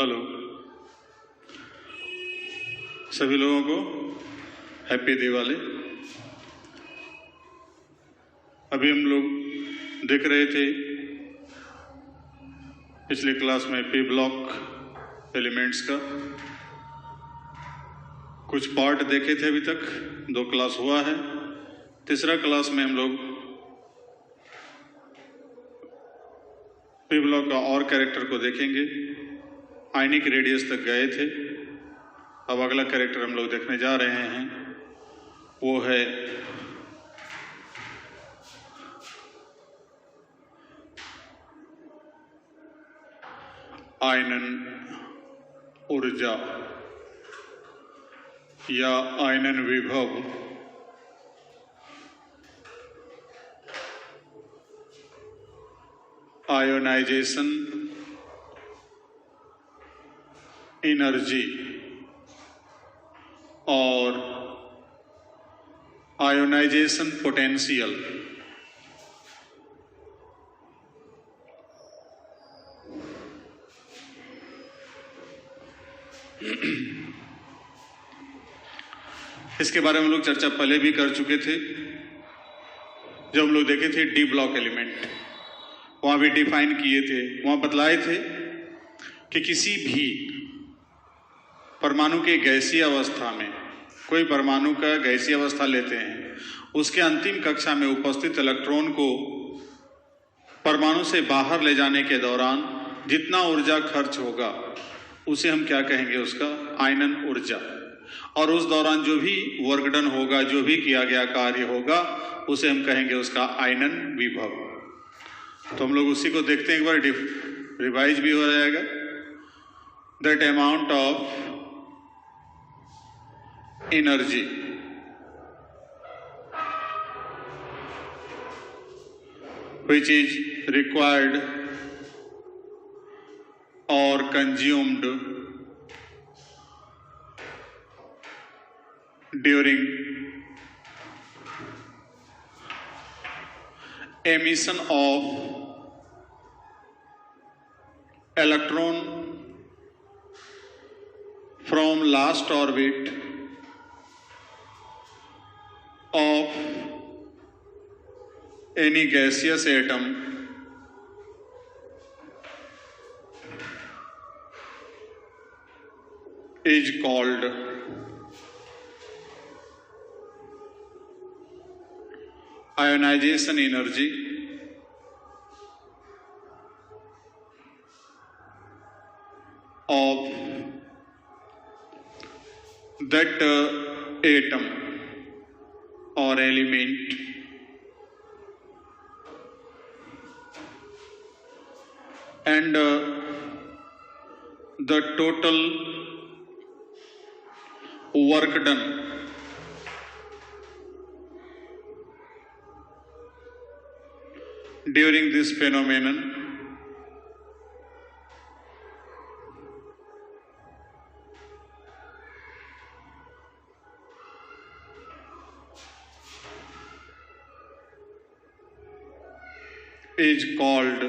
Hello सभी लोगों को हैप्पी दिवाली। अभी हम लोग देख रहे थे पिछली क्लास में पी ब्लॉक एलिमेंट्स का कुछ पार्ट देखे थे। अभी तक 2 क्लास हुआ है। तीसरा क्लास में हम लोग पी ब्लॉक का और कैरेक्टर को देखेंगे। आयनिक रेडियस तक गए थे। अब अगला कैरेक्टर हम लोग देखने जा रहे हैं, वो है आयनन ऊर्जा या आयनन विभव। आयोनाइजेशन एनर्जी और आयोनाइजेशन पोटेंशियल। इसके बारे में हम लोग चर्चा पहले भी कर चुके थे जब हम लोग देखे थे डी ब्लॉक एलिमेंट। वहां भी डिफाइन किए थे, वहां बतलाए थे कि किसी भी परमाणु के गैसीय अवस्था में, कोई परमाणु का गैसीय अवस्था लेते हैं, उसके अंतिम कक्षा में उपस्थित इलेक्ट्रॉन को परमाणु से बाहर ले जाने के दौरान जितना ऊर्जा खर्च होगा उसे हम क्या कहेंगे, उसका आयनन ऊर्जा। और उस दौरान जो भी वर्क डन होगा, जो भी किया गया कार्य होगा, उसे हम कहेंगे उसका आयनन विभव। तो हम लोग उसी को देखते हैं, एक बार रिवाइज भी हो जाएगा। That amount of energy which is required or consumed during emission of electron from last orbit of any gaseous atom is called ionization energy of that atom or element and the total work done during this phenomenon is called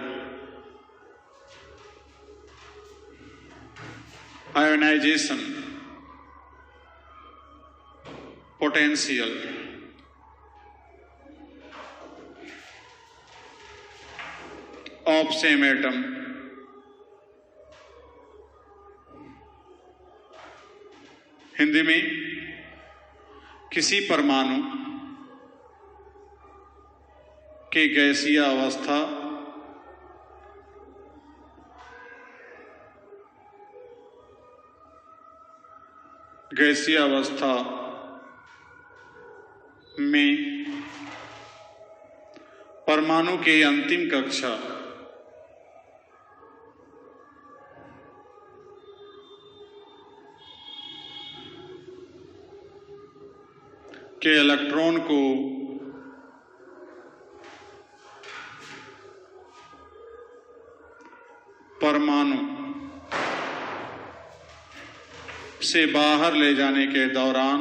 ionization potential of same atom Hindi में किसी परमाणु के गैसीय अवस्था में परमाणु के अंतिम कक्षा के इलेक्ट्रॉन को परमाणु से बाहर ले जाने के दौरान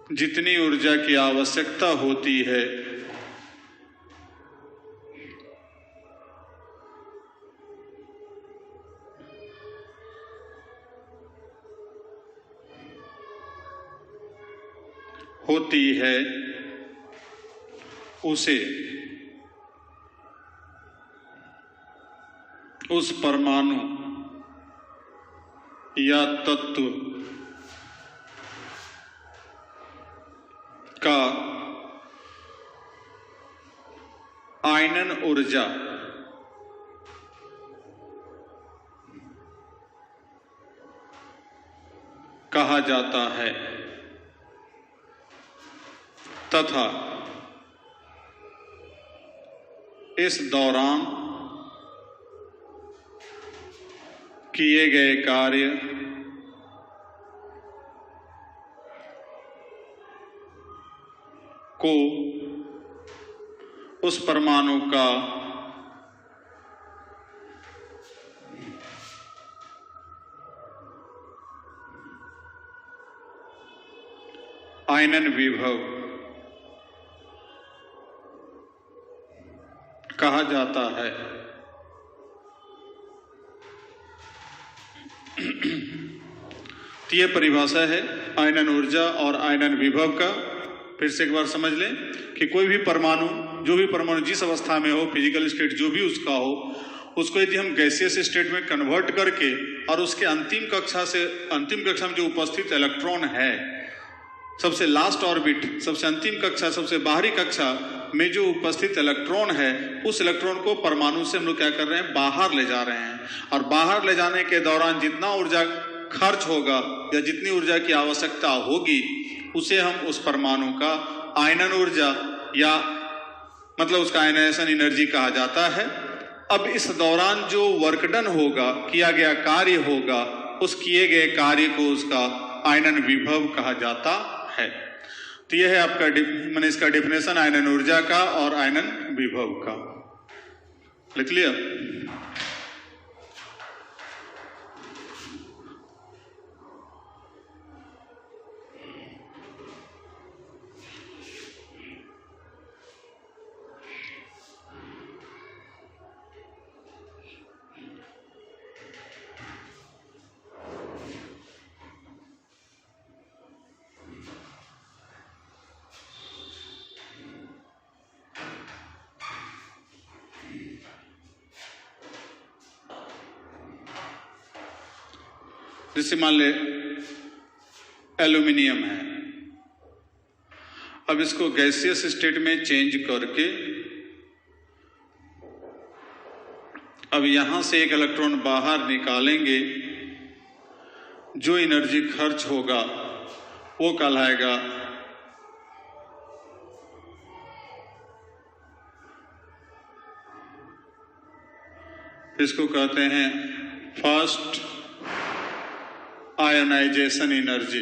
जितनी ऊर्जा की आवश्यकता होती है उसे उस परमाणु या तत्व का आयनन ऊर्जा कहा जाता है तथा इस दौरान किए गए कार्य को उस परमाणु का आयनन विभव कहा जाता है। तो यह परिभाषा है आयनन ऊर्जा और आयनन विभव का। फिर से एक बार समझ लें कि कोई भी परमाणु, जो भी परमाणु जिस अवस्था में हो, फिजिकल स्टेट जो भी उसका हो, उसको यदि हम गैसियस स्टेट में कन्वर्ट करके और उसके अंतिम कक्षा में जो उपस्थित इलेक्ट्रॉन है, सबसे लास्ट ऑर्बिट, सबसे अंतिम कक्षा, सबसे बाहरी कक्षा में जो उपस्थित इलेक्ट्रॉन है, उस इलेक्ट्रॉन को परमाणु से हम लोग क्या कर रहे हैं, बाहर ले जा रहे हैं। और बाहर ले जाने के दौरान जितना ऊर्जा खर्च होगा या जितनी ऊर्जा की आवश्यकता होगी, उसे हम उस परमाणु का आयनन ऊर्जा या मतलब उसका आयनाइजेशन एनर्जी कहा जाता है। अब इस दौरान जो वर्क डन होगा, किया गया कार्य होगा, उस किए गए कार्य को उसका आयनन विभव कहा जाता है। तो यह है आपका मैंने इसका डेफिनेशन आयनन ऊर्जा का और आयनन विभव का। लिख लिया? जैसे मान ले एल्यूमिनियम है, अब इसको गैसियस स्टेट में चेंज करके अब यहां से एक इलेक्ट्रॉन बाहर निकालेंगे, जो एनर्जी खर्च होगा वो कहलाएगा इसको कहते हैं first ionization energy.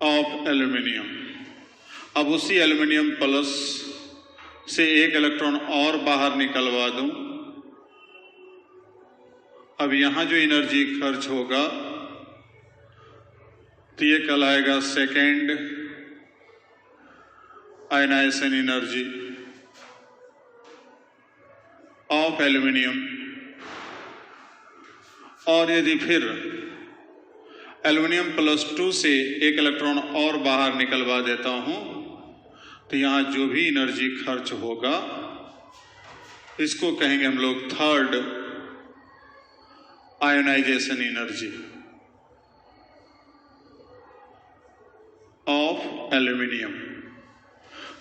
Of aluminium. अब उसी एल्यूमिनियम प्लस से एक इलेक्ट्रॉन और बाहर निकलवा दूं, अब यहां जो एनर्जी खर्च होगा तो ये कहलाएगा second ionization energy of aluminium. और यदि फिर एल्यूमिनियम +2 से एक इलेक्ट्रॉन और बाहर निकलवा देता हूं, तो यहां जो भी एनर्जी खर्च होगा इसको कहेंगे हम लोग third ionization energy of aluminium.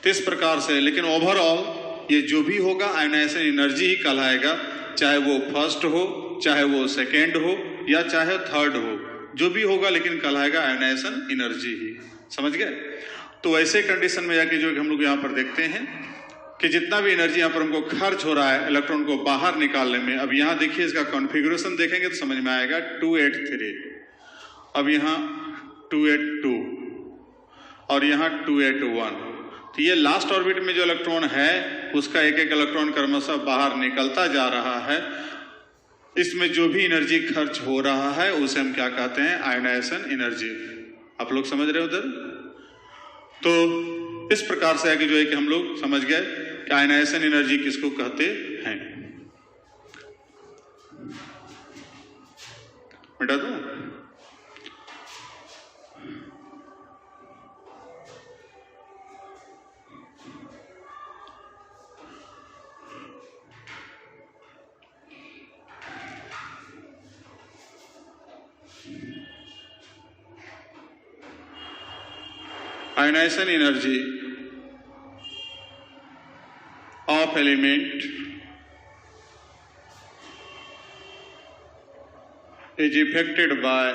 तो इस प्रकार से, लेकिन ओवरऑल ये जो भी होगा आयोनाइजेशन एनर्जी ही कहलाएगा, चाहे वो फर्स्ट हो, चाहे वो सेकेंड हो या चाहे थर्ड हो, जो भी होगा लेकिन कहलाएगा आयोनाइजेशन एनर्जी ही। समझ गए? तो ऐसे कंडीशन में जाके जो हम लोग यहाँ पर देखते हैं कि जितना भी एनर्जी यहाँ पर हमको खर्च हो रहा है इलेक्ट्रॉन को बाहर निकालने में, अब यहाँ देखिए इसका कॉन्फ़िगरेशन देखेंगे तो समझ में आएगा 283, अब यहाँ 282 और यहाँ 281। तो ये लास्ट ऑर्बिट में जो इलेक्ट्रॉन है उसका एक एक इलेक्ट्रॉन क्रमशः बाहर निकलता जा रहा है। इसमें जो भी एनर्जी खर्च हो रहा है उसे हम क्या कहते हैं? Ionization energy. आप लोग समझ रहे हो उधर? तो इस प्रकार से आगे जो है कि हम लोग समझ गए कि आयनाइजेशन एनर्जी किसको कहते हैं। मिटा दो। Ionization energy of element is affected by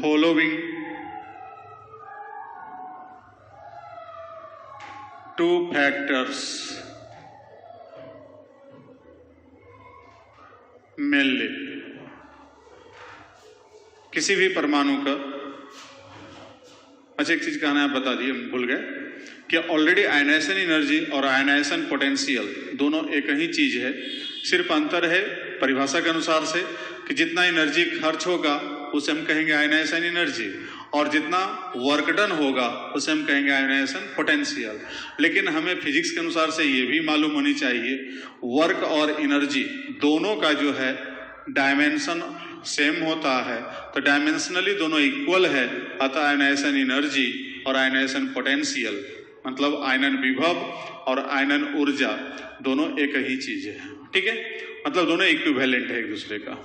following two factors mainly। किसी भी परमाणु का, अच्छा एक चीज कहना है, बता दिए, भूल गए कि ऑलरेडी आयनाइजेशन एनर्जी और आयनाइजेशन पोटेंशियल दोनों एक ही चीज है। सिर्फ अंतर है परिभाषा के अनुसार से कि जितना एनर्जी खर्च होगा उसे हम कहेंगे आयनाइजेशन एनर्जी, और जितना वर्क डन होगा उसे हम कहेंगे आयनाइजेशन पोटेंशियल। लेकिन हमें फिजिक्स के अनुसार से ये भी मालूम होनी चाहिए वर्क और एनर्जी दोनों का जो है डायमेंशन सेम होता है, तो डायमेंशनली दोनों इक्वल है। अतः आयनाइजेशन एनर्जी और आयनाइजेशन पोटेंशियल मतलब आयनन विभव और आयनन ऊर्जा दोनों एक ही चीज है। ठीक है, मतलब दोनों इक्विवेलेंट है एक दूसरे का।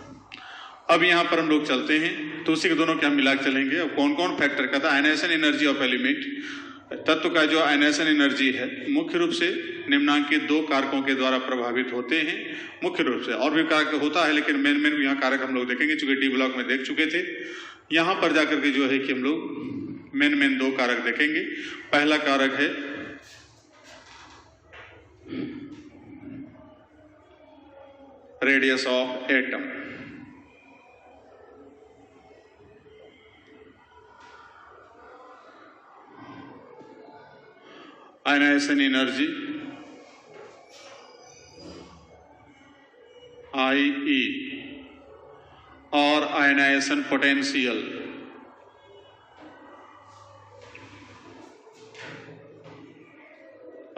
अब यहाँ पर हम लोग चलते हैं तो उसी के दोनों के हम मिला चलेंगे। अब कौन कौन फैक्टर का था? आयनाइजेशन एनर्जी ऑफ एलिमेंट तत्व का जो आयनाइजेशन एनर्जी है मुख्य रूप से निम्नांकित दो कारकों के द्वारा प्रभावित होते हैं। मुख्य रूप से और भी कारक होता है, लेकिन मेन यहाँ कारक हम लोग देखेंगे, चूंकि डी ब्लॉक में देख चुके थे। यहाँ पर जाकर के जो है कि हम लोग मेन दो कारक देखेंगे। पहला कारक है radius of atom. Ionization energy IE और ionization potential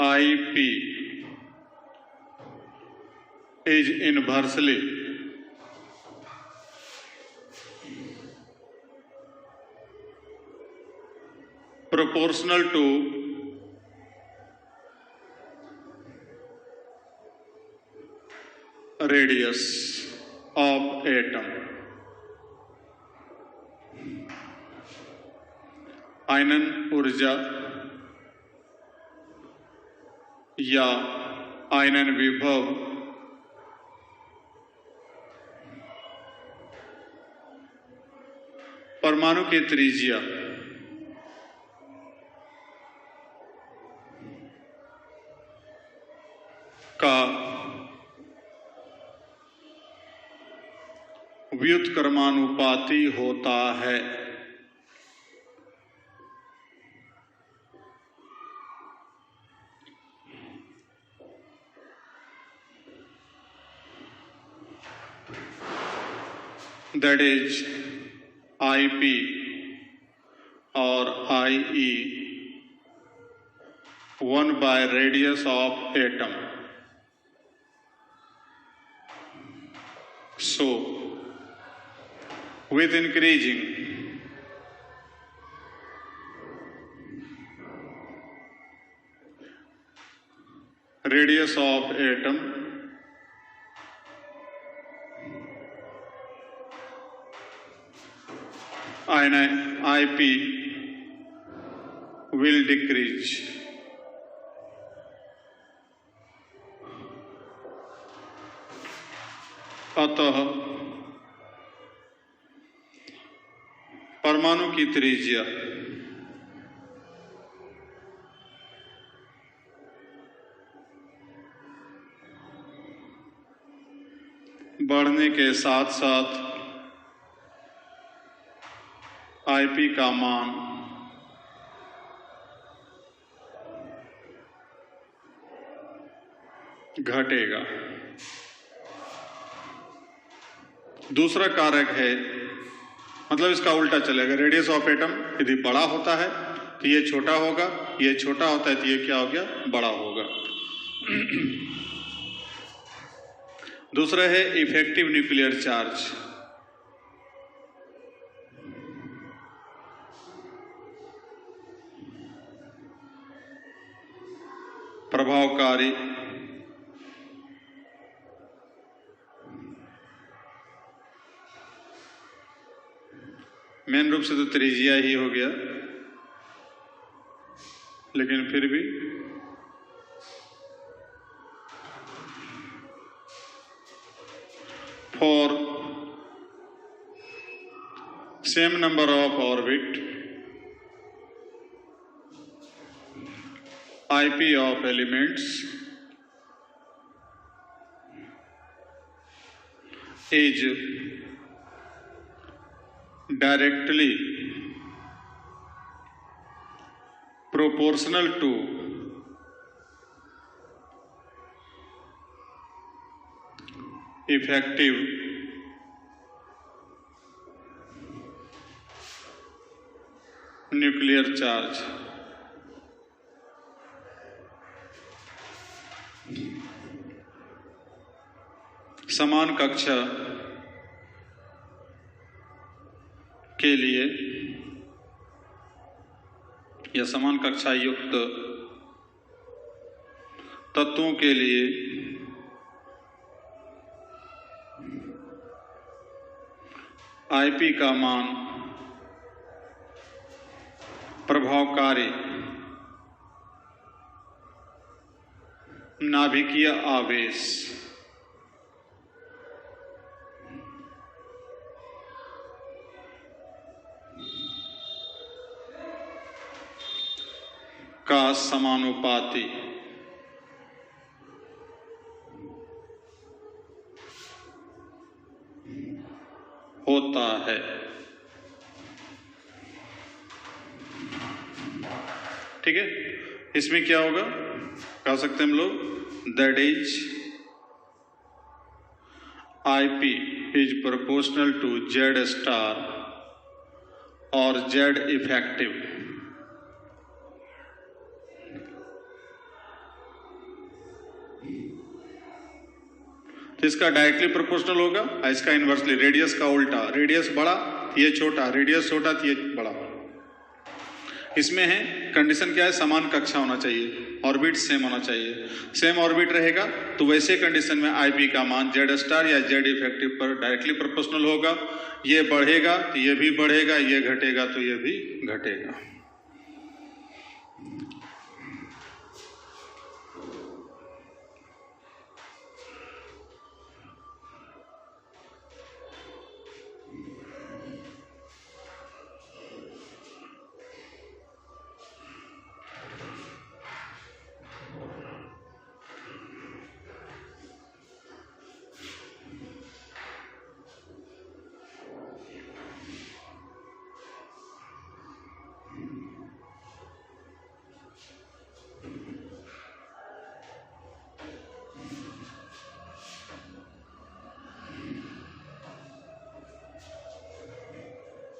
IP is inversely proportional to radius of atom। आयनन ऊर्जा या आयनन विभव परमाणु की त्रिज्या का व्युत्क्रमानुपाती होता है। That is IP और IE 1 by radius of atom। So with increasing radius of atom, IP will decrease। अतः परमाणु की त्रिज्या बढ़ने के साथ साथ IP का मान घटेगा। दूसरा कारक है, मतलब इसका उल्टा चलेगा। रेडियस ऑफ एटम यदि बड़ा होता है तो ये छोटा होगा, ये छोटा होता है तो ये क्या हो गया, बड़ा होगा। दूसरा है इफेक्टिव न्यूक्लियर चार्ज। प्रभावकारी मेन रूप से तो त्रिज्या ही हो गया, लेकिन फिर भी for same number of orbit IP of elements is directly proportional to effective nuclear charge। समान कक्षा के लिए या समान कक्षा युक्त तत्वों के लिए आईपी का मान प्रभावकारी नाभिकीय आवेश का समानुपाती होता है। ठीक है, इसमें क्या होगा, कह सकते हैं हम लोग, that is IP is proportional to Z star और जेड इफेक्टिव। तो इसका डायरेक्टली प्रोपोर्शनल होगा, इसका इनवर्सली, रेडियस का उल्टा, रेडियस बड़ा ये छोटा, रेडियस छोटा ये बड़ा। इसमें है कंडीशन क्या है, समान कक्षा होना चाहिए, ऑर्बिट सेम होना चाहिए। सेम ऑर्बिट रहेगा तो वैसे कंडीशन में आईपी का मान जेड स्टार या जेड इफेक्टिव पर डायरेक्टली प्रोपोर्शनल होगा। ये बढ़ेगा तो ये भी बढ़ेगा, ये घटेगा तो ये भी घटेगा।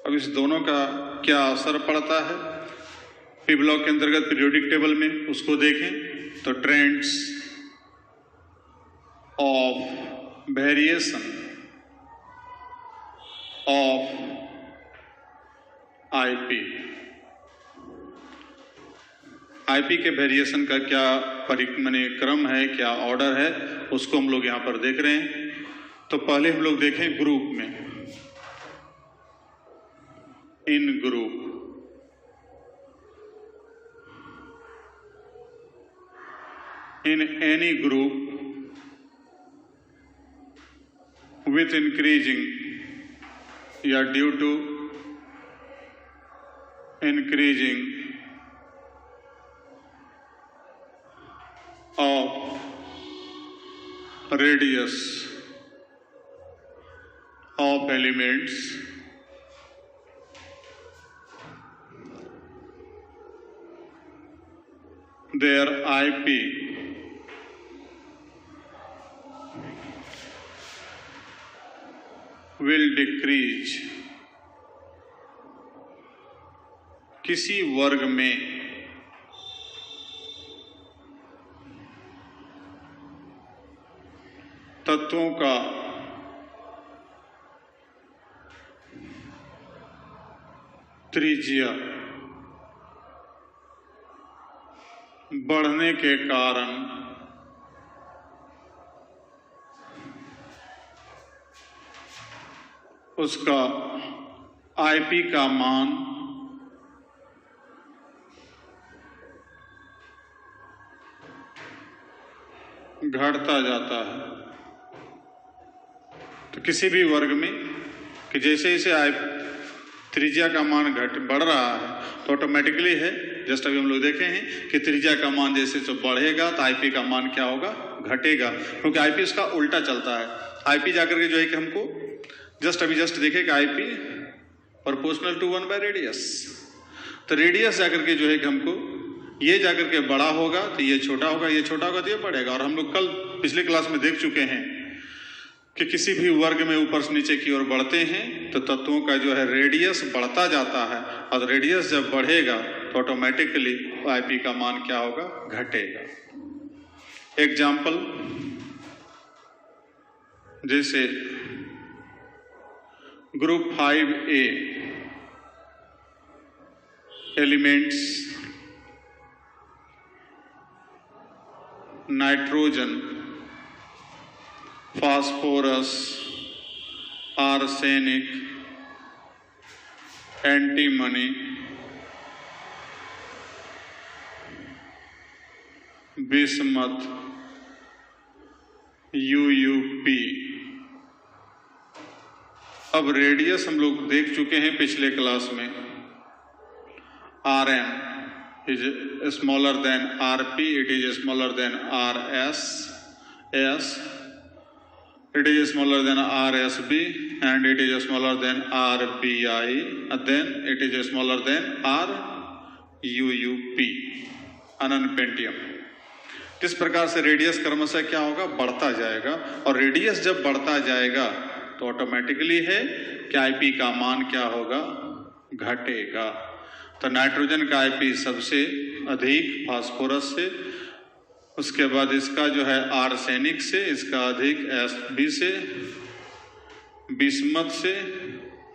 अब इस दोनों का क्या असर पड़ता है पी ब्लॉक के अंतर्गत पीरियोडिक टेबल में, उसको देखें तो trends of variation of IP के वेरिएशन का क्या क्रम है, क्या ऑर्डर है, उसको हम लोग यहां पर देख रहे हैं। तो पहले हम लोग देखें ग्रुप में, इन group in any group with increasing या due to increasing of radius of elements their IP will decrease। किसी वर्ग में तत्वों का त्रिज्या बढ़ने के कारण उसका आईपी का मान घटता जाता है। तो किसी भी वर्ग में कि जैसे जैसे त्रिज्या का मान बढ़ रहा है तो ऑटोमेटिकली है, जस्ट अभी हम लोग देखे हैं कि त्रिज्या का मान जैसे जो बढ़ेगा तो आईपी का मान क्या होगा, घटेगा, क्योंकि आईपी उसका उल्टा चलता है। आईपी जाकर के जो है कि हमको जस्ट देखे कि आईपी प्रोपोर्शनल टू 1/रेडियस। तो रेडियस जाकर के जो है कि हमको ये जाकर के बड़ा होगा तो ये छोटा होगा, ये छोटा होगा तो ये बढ़ेगा। और हम लोग कल पिछले क्लास में देख चुके हैं कि किसी भी वर्ग में ऊपर से नीचे की ओर बढ़ते हैं तो तत्वों का जो है रेडियस बढ़ता जाता है, और रेडियस जब बढ़ेगा तो ऑटोमेटिकली आईपी का मान क्या होगा, घटेगा। एग्जाम्पल, जैसे group 5A elements nitrogen, phosphorus, arsenic, antimony, bismuth, UUP. अब रेडियस हम लोग देख चुके हैं पिछले क्लास में। Rn is smaller than Rp, it is smaller than Rs, S, it is smaller than Rsb, and it is smaller than Rbi, and then it is smaller than Ruup, अननपेंटियम। किस प्रकार से रेडियस क्रमशः क्या होगा, बढ़ता जाएगा। और रेडियस जब बढ़ता जाएगा तो ऑटोमेटिकली है कि आईपी का मान क्या होगा, घटेगा। तो नाइट्रोजन का आईपी सबसे अधिक फास्फोरस से, उसके बाद इसका जो है आर्सेनिक से, इसका अधिक Sb से, बिस्मथ से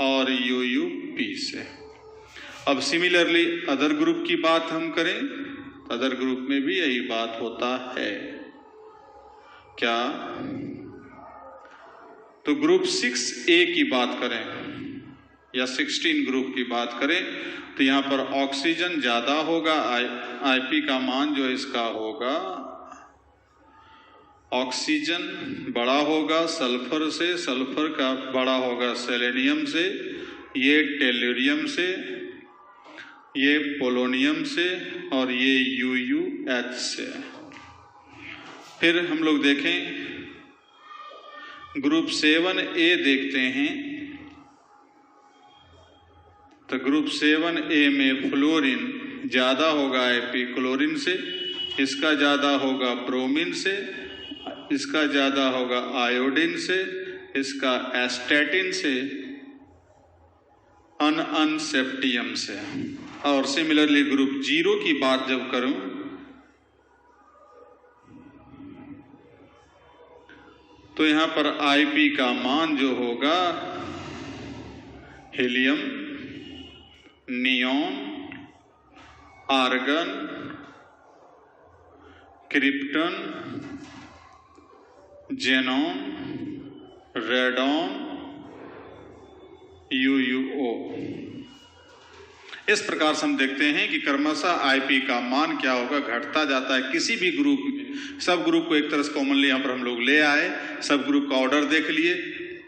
और यूयूपी से। अब सिमिलरली अदर ग्रुप की बात हम करें, अदर ग्रुप में भी यही बात होता है। क्या? तो ग्रुप 6A की बात करें या 16 ग्रुप की बात करें तो यहाँ पर ऑक्सीजन ज्यादा होगा, आईपी का मान जो इसका होगा, ऑक्सीजन बड़ा होगा सल्फर से, सल्फर का बड़ा होगा सेलेनियम से, ये टेल्यूरियम से, ये पोलोनियम से और ये UuH से। फिर हम लोग देखें ग्रुप 7A देखते हैं। तो ग्रुप 7A में फ्लोरीन ज्यादा होगा आईपी क्लोरीन से, इसका ज्यादा होगा ब्रोमीन से, इसका ज्यादा होगा आयोडीन से, इसका एस्टेटिन से, अनसेप्टियम से। और सिमिलरली ग्रुप 0 की बात जब करूं तो यहां पर आईपी का मान जो होगा helium, neon, argon, krypton, xenon, radon, UuO। इस प्रकार से हम देखते हैं कि क्रमशः आईपी का मान क्या होगा, घटता जाता है किसी भी ग्रुप में। सब ग्रुप को एक तरह से कॉमनली यहाँ पर हम लोग ले आए, सब ग्रुप का ऑर्डर देख लिए,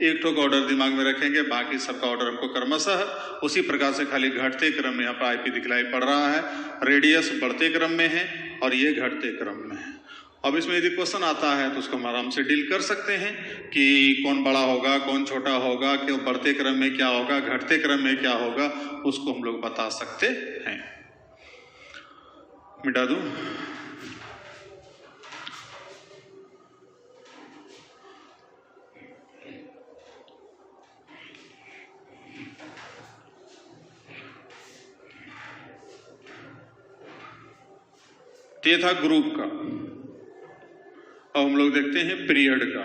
एक ठोक ऑर्डर दिमाग में रखेंगे, बाकी सबका ऑर्डर हमको क्रमशः उसी प्रकार से खाली घटते क्रम में यहाँ पर आईपी दिखलाई पड़ रहा है। रेडियस बढ़ते क्रम में है और ये घटते क्रम में है। अब इसमें यदि क्वेश्चन आता है तो उसको हम आराम से डील कर सकते हैं कि कौन बड़ा होगा, कौन छोटा होगा, कि बढ़ते क्रम में क्या होगा, घटते क्रम में क्या होगा, उसको हम लोग बता सकते हैं। मिटा दूं? तो ये था ग्रुप का। अब हम लोग देखते हैं पीरियड का।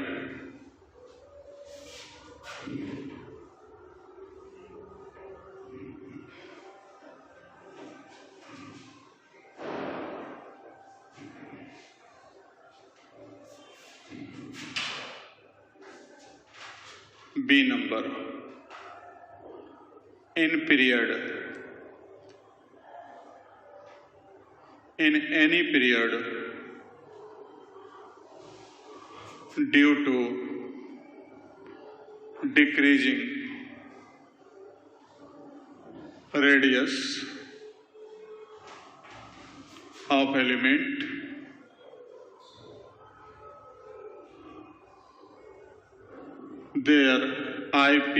B number, in period, in any period due to decreasing radius of element, their IP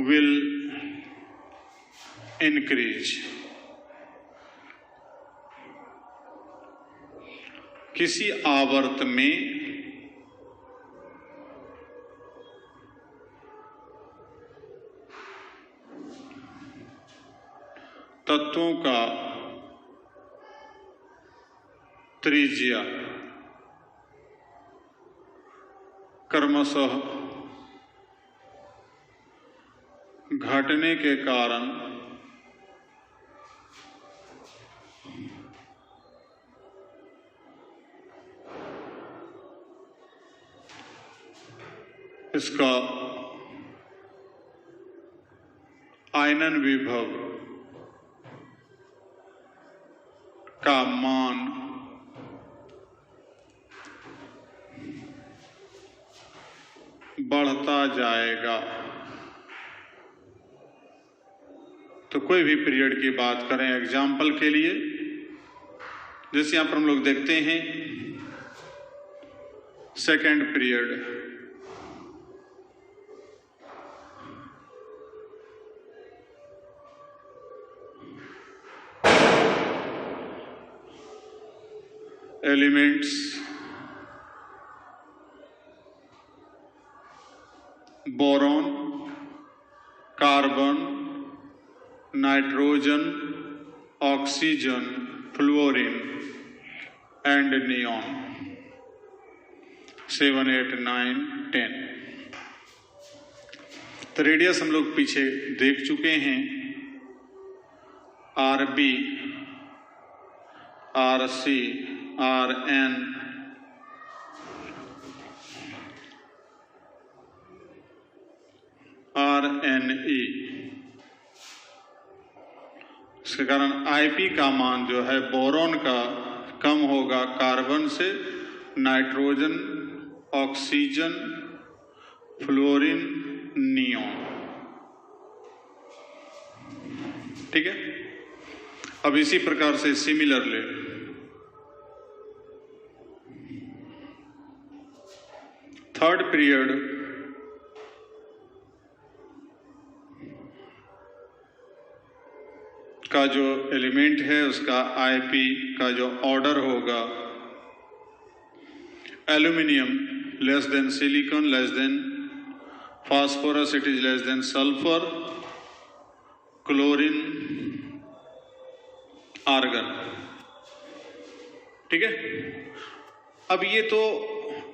will increase। किसी आवर्त में तत्वों का त्रिज्या क्रमशः घटने के कारण इसका आयनन विभव का मान बढ़ता जाएगा। तो कोई भी पीरियड की बात करें, एग्जाम्पल के लिए जैसे यहां पर हम लोग देखते हैं second period, elements boron, carbon, nitrogen, oxygen, fluorine and neon 7, 8, 9, 10। तो रेडियस हम लोग पीछे देख चुके हैं। RB, RC, RN, RNE. इसके कारण आईपी का मान जो है बोरॉन का कम होगा कार्बन से, नाइट्रोजन, ऑक्सीजन, फ्लोरीन, नियॉन। ठीक है। अब इसी प्रकार से सिमिलरली थर्ड पीरियड का जो एलिमेंट है उसका आईपी का जो ऑर्डर होगा, aluminium less than silicon, less than phosphorus, it is less than sulphur, chlorine, argon. ठीक है। अब ये तो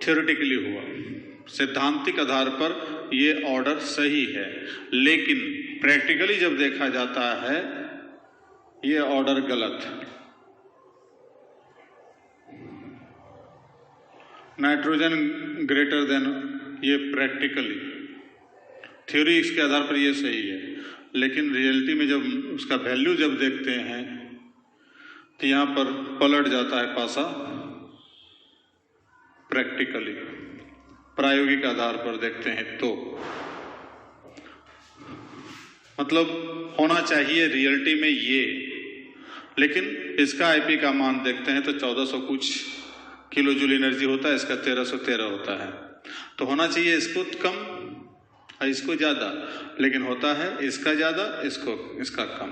थ्योरेटिकली हुआ, सैद्धांतिक आधार पर ये ऑर्डर सही है, लेकिन प्रैक्टिकली जब देखा जाता है ये ऑर्डर गलत है। नाइट्रोजन ग्रेटर देन, ये प्रैक्टिकली थ्योरी इसके आधार पर ये सही है, लेकिन रियलिटी में जब उसका वैल्यू जब देखते हैं तो यहां पर पलट जाता है पासा। प्रैक्टिकली प्रायोगिक आधार पर देखते हैं तो मतलब होना चाहिए रियलिटी में ये, लेकिन इसका आईपी का मान देखते हैं तो 1400 कुछ किलो जूल एनर्जी होता है, इसका 1313 होता है। तो होना चाहिए इसको कम, इसको ज़्यादा, लेकिन होता है इसका ज़्यादा, इसका कम।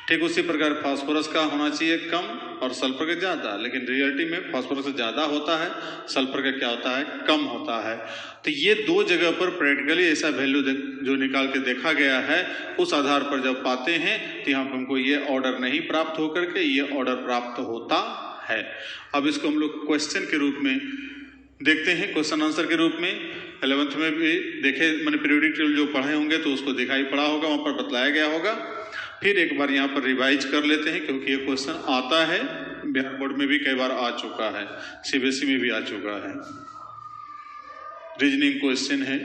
ठीक उसी प्रकार फास्फोरस का होना चाहिए कम और सल्फर का ज़्यादा, लेकिन रियलिटी में फास्फोरस से ज़्यादा होता है, सल्फर का क्या होता है, कम होता है। तो ये दो जगह पर प्रैक्टिकली ऐसा वैल्यू जो निकाल के देखा गया है, उस आधार पर जब पाते हैं तो यहाँ पर हमको ये ऑर्डर नहीं प्राप्त होकर के ये ऑर्डर प्राप्त होता है। अब इसको हम लोग क्वेश्चन के रूप में देखते हैं, क्वेश्चन आंसर के रूप में। 11th में भी देखे, मैंने पीरियोडिक टेबल जो पढ़े होंगे तो उसको दिखाई पड़ा होगा, वहाँ पर बतलाया गया होगा। फिर एक बार यहाँ पर रिवाइज कर लेते हैं, क्योंकि ये क्वेश्चन आता है, बिहार बोर्ड में भी कई बार आ चुका है, सीबीएसई में भी आ चुका है। रीजनिंग क्वेश्चन है।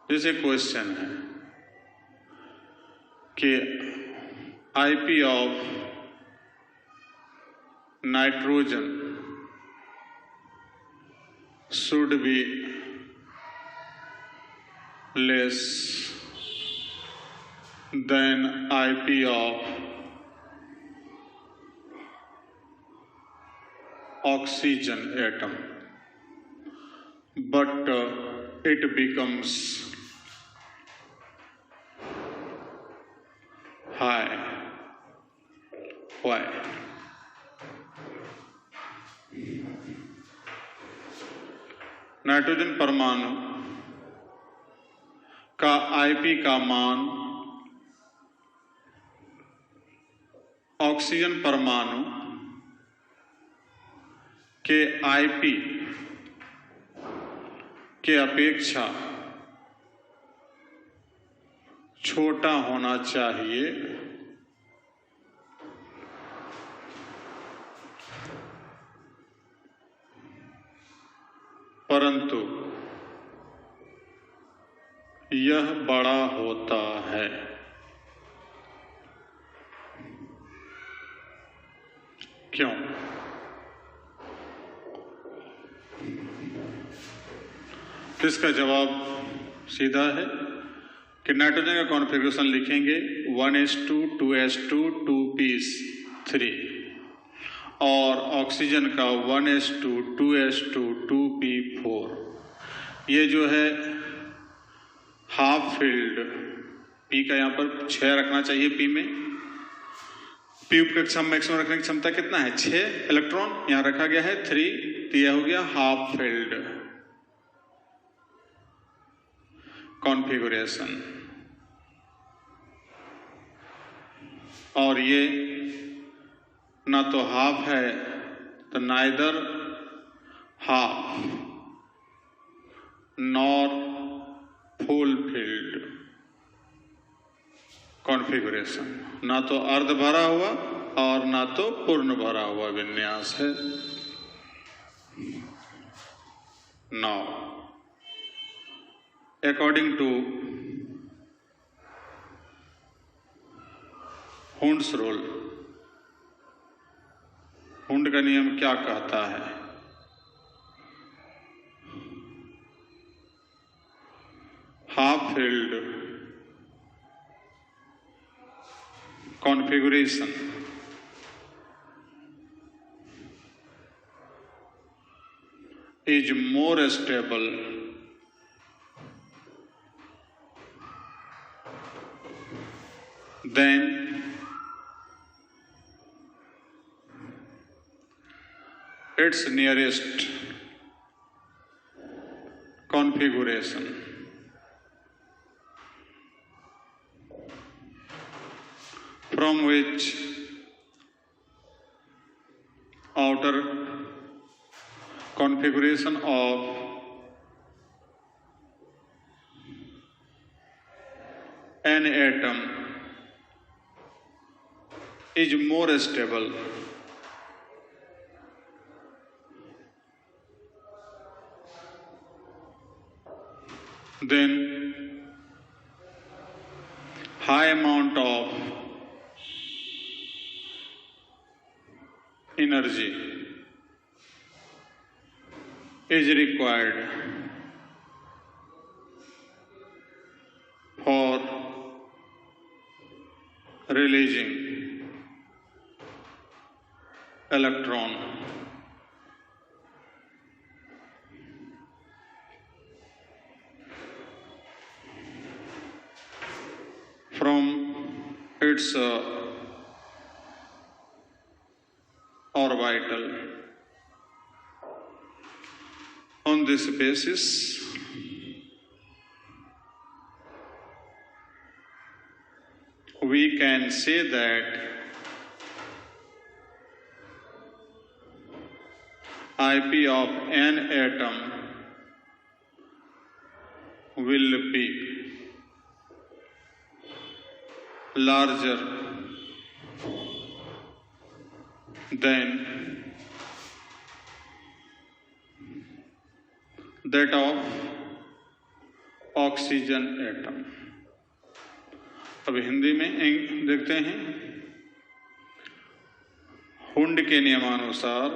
जैसे क्वेश्चन है कि IP of nitrogen should be less than IP of oxygen atom, but it becomes high. Why? Nitrogen परमाणु का आईपी का मान ऑक्सीजन परमाणु के आईपी के अपेक्षा छोटा होना चाहिए, परंतु यह बड़ा होता है। क्यों? तो इसका जवाब सीधा है कि नाइट्रोजन का कॉन्फ़िगरेशन लिखेंगे 1s2 2s2 2p3 और ऑक्सीजन का 1s2 2s2 2p4। ये जो है हाफ फिल्ड पी का यहाँ पर 6 रखना चाहिए। पी में पी का मैक्सिमम रखने की क्षमता कितना है? 6 इलेक्ट्रॉन। यहाँ रखा गया है 3, तो यह हो गया हाफ फिल्ड कॉन्फ़िगरेशन। और ये ना तो हाफ है तो neither half nor full field configuration, ना तो अर्ध भरा हुआ और ना तो पूर्ण भरा हुआ विन्यास है। Now according to Hund's rule, Hund का नियम क्या कहता है? Half filled configuration is more stable than its nearest configuration. From which outer configuration of an atom is more stable then high amount of energy is required for releasing electron from its orbital. On this basis, we can say that IP of n atom will be larger than that of oxygen atom. अब हिंदी में देखते हैं, हुंड के नियमानुसार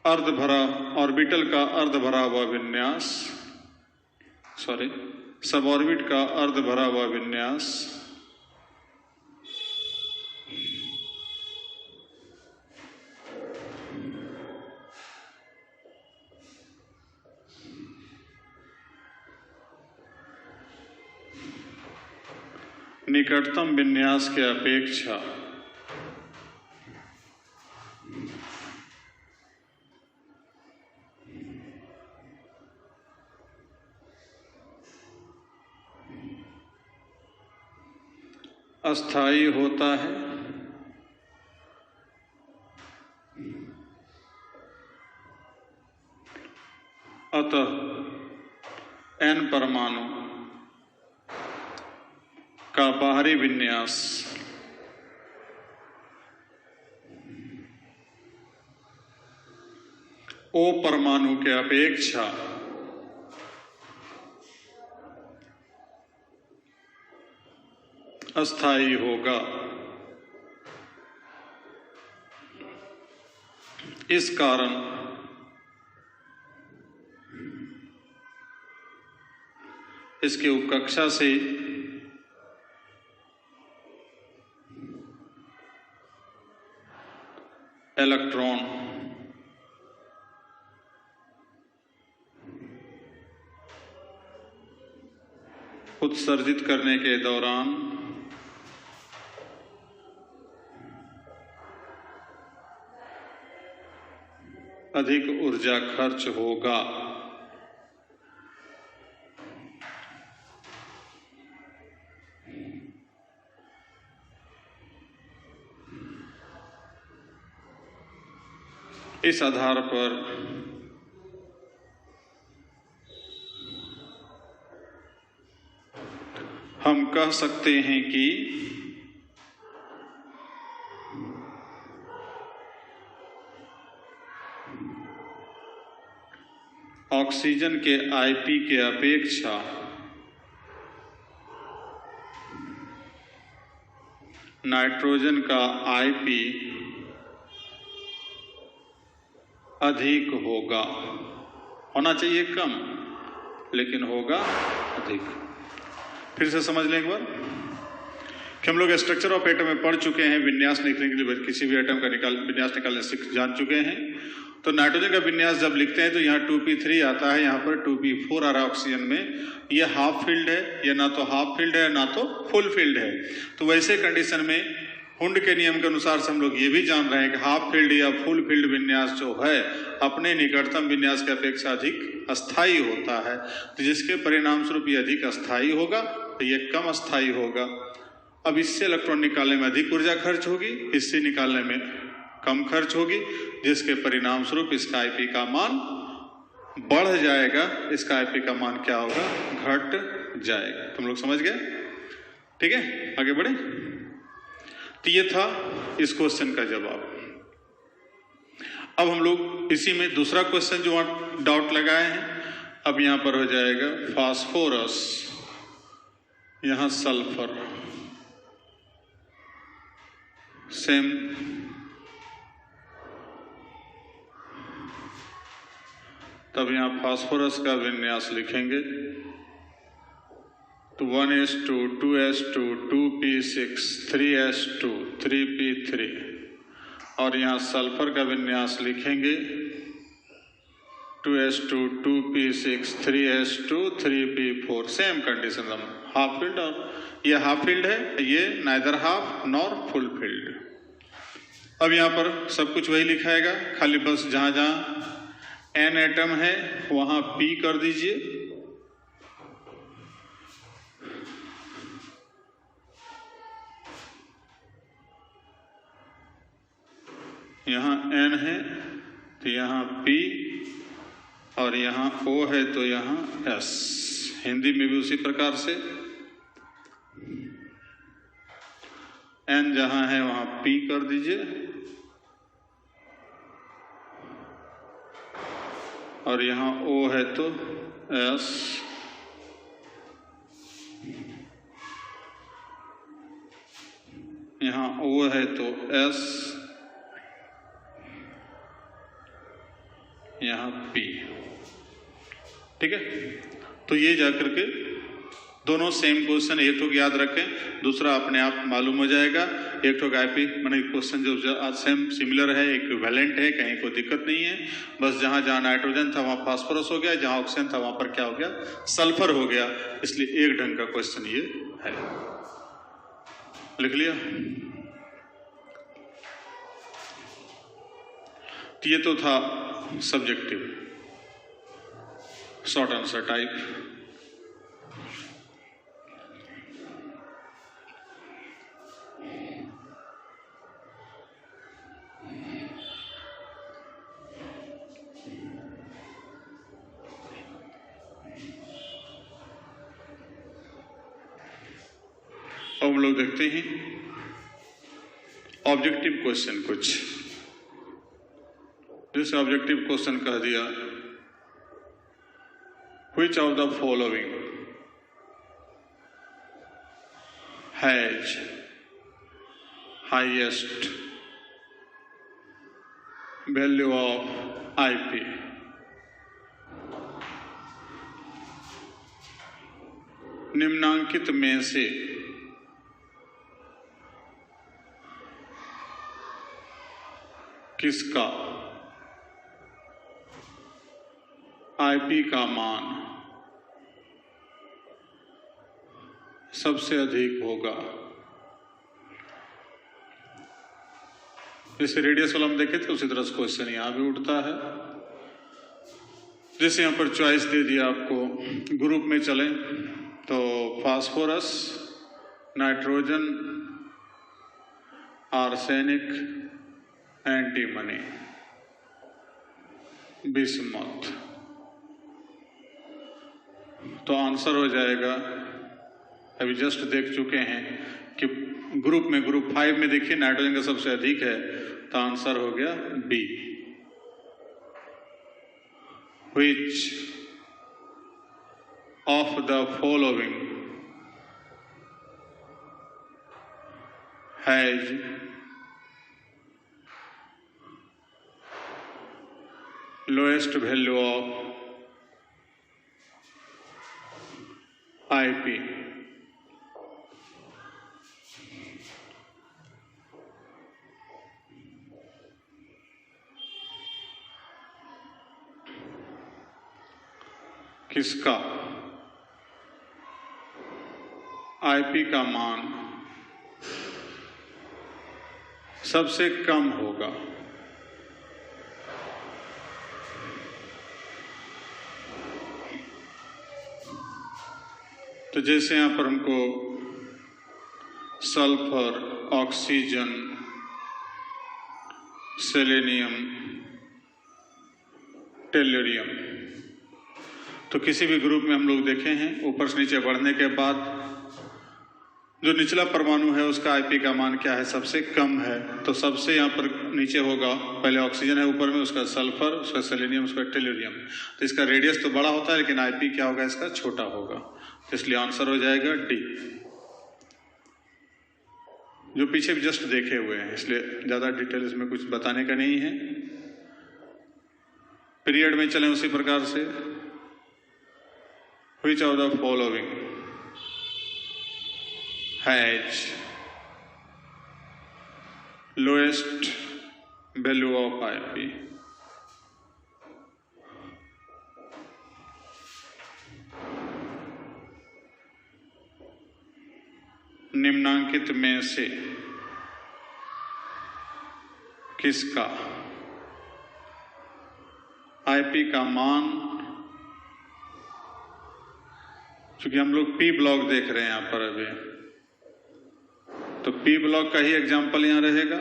अर्धभरा orbital का अर्धभरा हुआ विन्यास, सब ऑर्बिट का अर्धभरा हुआ विन्यास निकटतम विन्यास के अपेक्षा अस्थायी होता है, अतः n परमाणु का बाहरी विन्यास O परमाणु के अपेक्षा अस्थायी होगा। इस कारण इसके उपकक्षा से इलेक्ट्रॉन उत्सर्जित करने के दौरान अधिक ऊर्जा खर्च होगा। इस आधार पर हम कह सकते हैं कि ऑक्सीजन के आईपी के अपेक्षा नाइट्रोजन का आईपी अधिक होगा। होना चाहिए कम, लेकिन होगा अधिक। फिर से समझ लें एक बार कि हम लोग स्ट्रक्चर ऑफ एटम में पढ़ चुके हैं, विन्यास लिखने के लिए किसी भी एटम का विन्यास निकालने सीख जान चुके हैं। तो नाइट्रोजन का विन्यास जब लिखते हैं तो यहाँ 2p3 आता है, यहाँ पर 2p4 आ रहा है ऑक्सीजन में। ये हाफ फील्ड है, ये ना तो हाफ फील्ड है ना तो फुल फील्ड है। तो वैसे कंडीशन में हुंड के नियम के अनुसार से हम लोग ये भी जान रहे हैं कि हाफ फील्ड या फुल फील्ड विन्यास जो है अपने निकटतम विन्यास की अपेक्षा अधिक अस्थायी होता है। तो जिसके परिणाम स्वरूप ये अधिक अस्थायी होगा तो ये कम अस्थायी होगा। अब इससे इलेक्ट्रॉन निकालने में अधिक ऊर्जा खर्च होगी, इससे निकालने में कम खर्च होगी, जिसके परिणाम स्वरूप इसका आईपी का मान बढ़ जाएगा। इसका आईपी का मान क्या होगा? घट जाएगा। तुम लोग समझ गए? ठीक है, आगे बढ़े। तो ये था इस क्वेश्चन का जवाब। अब हम लोग इसी में दूसरा क्वेश्चन जो डाउट लगाए हैं, अब यहाँ पर हो जाएगा फास्फोरस, यहाँ सल्फर, सेम तब यहाँ फास्फोरस का विन्यास लिखेंगे तो 1s2 2s2 2p6 3s2 3p3 और यहाँ सल्फर का विन्यास लिखेंगे 2s2 2p6 3s2 3p4। Same condition हम हाफ फील्ड, और ये हाफ फील्ड है, ये neither half nor full field. अब यहाँ पर सब कुछ वही लिखाएगा, खाली बस जहाँ जहाँ n एटम है वहाँ p कर दीजिए, यहाँ n है तो यहाँ p और यहाँ O है तो यहाँ S। हिंदी में भी उसी प्रकार से n जहाँ है वहाँ p कर दीजिए और यहाँ O है तो S, यहाँ O है तो S, यहाँ P। ठीक है, तो ये जाकर के दोनों सेम क्वेश्चन, एक तो याद रखें, दूसरा अपने आप मालूम हो जाएगा। एक तो आईपी मैंने क्वेश्चन जो आज सेम सिमिलर है, इक्विवेलेंट है, कहीं कोई दिक्कत नहीं है। बस जहाँ जहाँ नाइट्रोजन था वहाँ फास्फोरस हो गया, जहाँ ऑक्सीजन था वहाँ पर क्या हो गया, सल्फर हो गया। इसलिए एक ढंग का क्वेश्चन ये है। लिख लिया? तो ये तो था सब्जेक्टिव शॉर्ट आंसर टाइप। अब हम लोग देखते हैं ऑब्जेक्टिव क्वेश्चन कुछ। जैसे ऑब्जेक्टिव क्वेश्चन कह दिया, which of the following has highest value of IP. निम्नांकित में से किसका आईपी का मान सबसे अधिक होगा? जैसे रेडियस वाला हम देखे थे उसी तरह से क्वेश्चन यहां भी उठता है। जैसे यहां पर चॉइस दे दिया आपको, ग्रुप में चलें तो phosphorus, nitrogen, arsenic, antimony, bismuth. तो आंसर हो जाएगा, अभी जस्ट देख चुके हैं कि ग्रुप में, ग्रुप 5 में देखिए नाइट्रोजन का सबसे अधिक है, तो आंसर हो गया B. Which of the following has lowest value of IP? किसका आईपी का मान सबसे कम होगा? तो जैसे यहां पर हमको सल्फर, ऑक्सीजन, सेलेनियम, टेल्यूरियम, तो किसी भी ग्रुप में हम लोग देखे हैं ऊपर से नीचे बढ़ने के बाद जो निचला परमाणु है उसका आईपी का मान क्या है, सबसे कम है। तो सबसे यहाँ पर नीचे होगा, पहले ऑक्सीजन है ऊपर में, उसका सल्फर, उसका सेलेनियम, उसका टेल्यूरियम। तो इसका रेडियस तो बड़ा होता है लेकिन आईपी क्या होगा इसका, छोटा होगा। इसलिए आंसर हो जाएगा डी। जो पीछे भी जस्ट देखे हुए हैं, इसलिए ज्यादा डिटेल इसमें कुछ बताने का नहीं है। पीरियड में चलें उसी प्रकार से। Which of the following has lowest value of IP? निम्नांकित में से किसका आईपी का मान, चूंकि हम लोग पी ब्लॉक देख रहे हैं यहां पर अभी, तो पी ब्लॉक का ही एग्जाम्पल यहां रहेगा।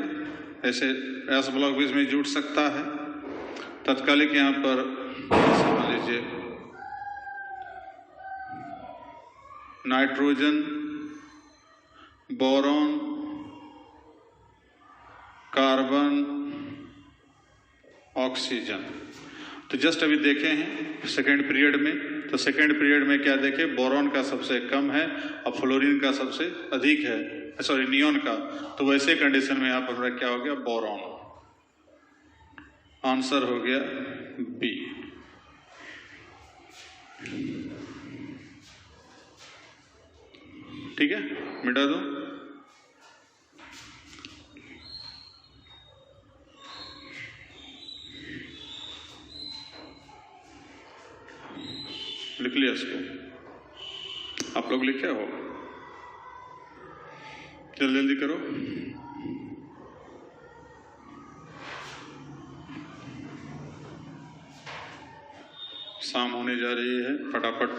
ऐसे एस ब्लॉक भी इसमें जुड़ सकता है। तत्कालिक यहां पर समझ लीजिए नाइट्रोजन, बोरॉन, कार्बन, ऑक्सीजन। तो जस्ट अभी देखे हैं सेकेंड पीरियड में, तो सेकेंड पीरियड में क्या देखे, बोरॉन का सबसे कम है और फ्लोरीन का सबसे अधिक है, सॉरी नियोन का। तो वैसे कंडीशन में यहाँ पर हमारा क्या हो गया, बोरॉन। आंसर हो गया बी। ठीक है, मिटा दो। लिख लिया इसको, आप लोग लिखे हो, जल्दी जल्दी करो। शाम होने जा रही है, फटाफट।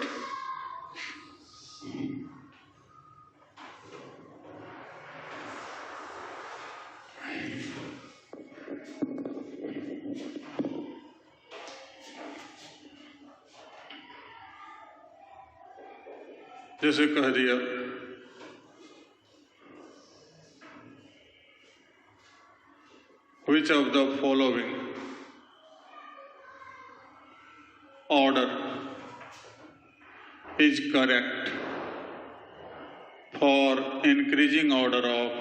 जैसे कह दिया which of the following order is correct for increasing order of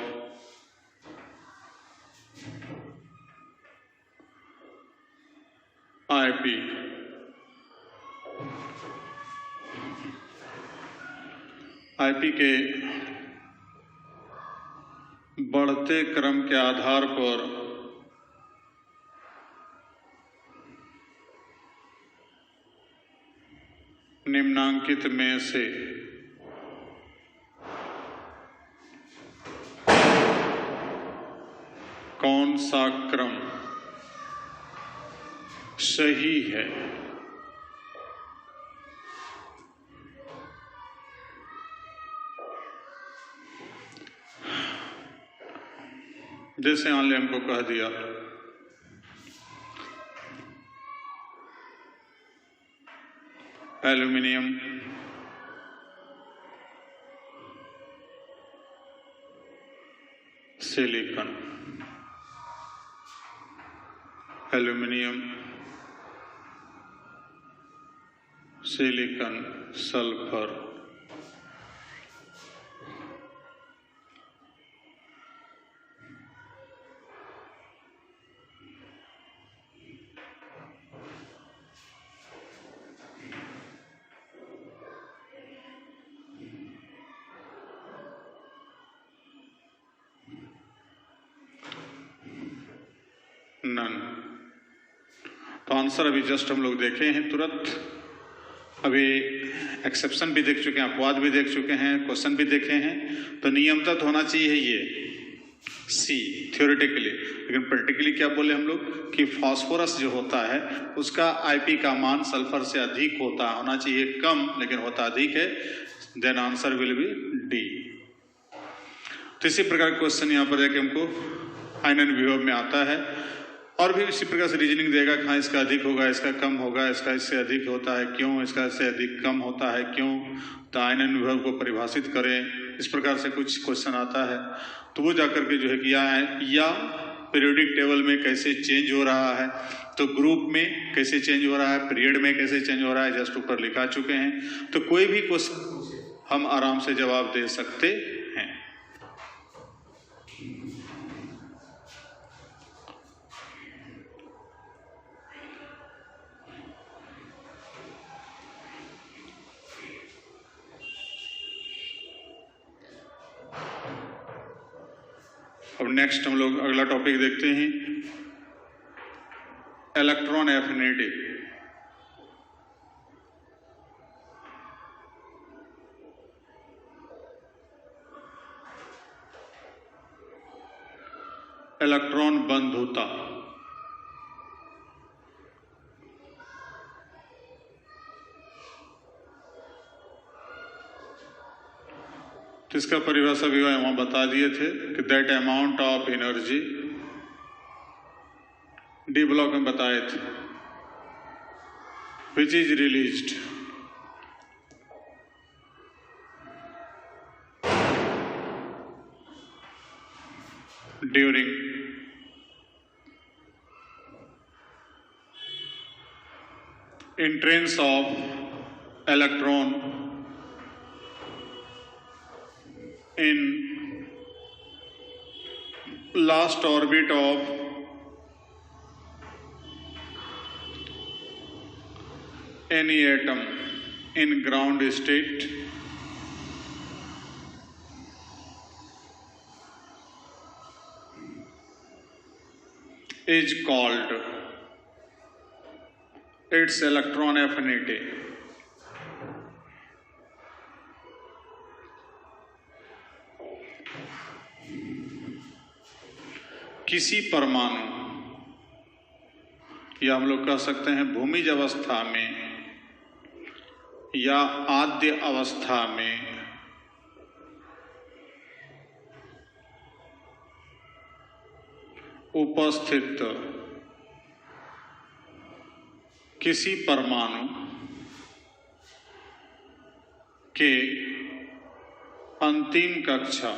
IP? IP के बढ़ते क्रम के आधार पर निम्नांकित में से कौन सा क्रम सही है? जैसे आले हमको कह दिया aluminium, silicon, aluminium, silicon, sulphur, none. तो आंसर अभी जस्ट हम लोग देखे हैं तुरंत। अभी एक्सेप्शन भी देख चुके हैं, अपवाद भी देख चुके हैं, क्वेश्चन भी देखे हैं। तो नियमतः होना चाहिए ये सी थ्योरेटिकली, लेकिन प्रैक्टिकली क्या बोले हम लोग कि फास्फोरस जो होता है उसका आईपी का मान सल्फर से अधिक होना चाहिए कम, लेकिन होता अधिक है। Then answer will be D. तो इसी प्रकार क्वेश्चन यहाँ पर है कि हमको आयनन विभव में आता है, और भी इसी प्रकार से रीजनिंग देगा, कहाँ इसका अधिक होगा, इसका कम होगा, इसका इससे अधिक होता है क्यों, इसका इससे अधिक कम होता है क्यों। तो आयनन विभव को परिभाषित करें, इस प्रकार से कुछ क्वेश्चन आता है, तो वो जाकर के जो है कि या पीरियोडिक टेबल में कैसे चेंज हो रहा है, तो ग्रुप में कैसे चेंज हो रहा है, पीरियड में कैसे चेंज हो रहा है, जस्ट ऊपर लिखा चुके हैं। तो कोई भी क्वेश्चन हम आराम से जवाब दे सकते हैं। अब नेक्स्ट हम लोग अगला टॉपिक देखते हैं, इलेक्ट्रॉन एफिनिटी। इलेक्ट्रॉन बंधुता। तो इसका परिभाषा भी वहां बता दिए थे कि that amount of energy, D block में बताए थे, which is released during entrance of electron in last orbit of any atom in ground state is called its electron affinity. किसी परमाणु या हम लोग कह सकते हैं भूमिज अवस्था में या आद्य अवस्था में उपस्थित किसी परमाणु के अंतिम कक्षा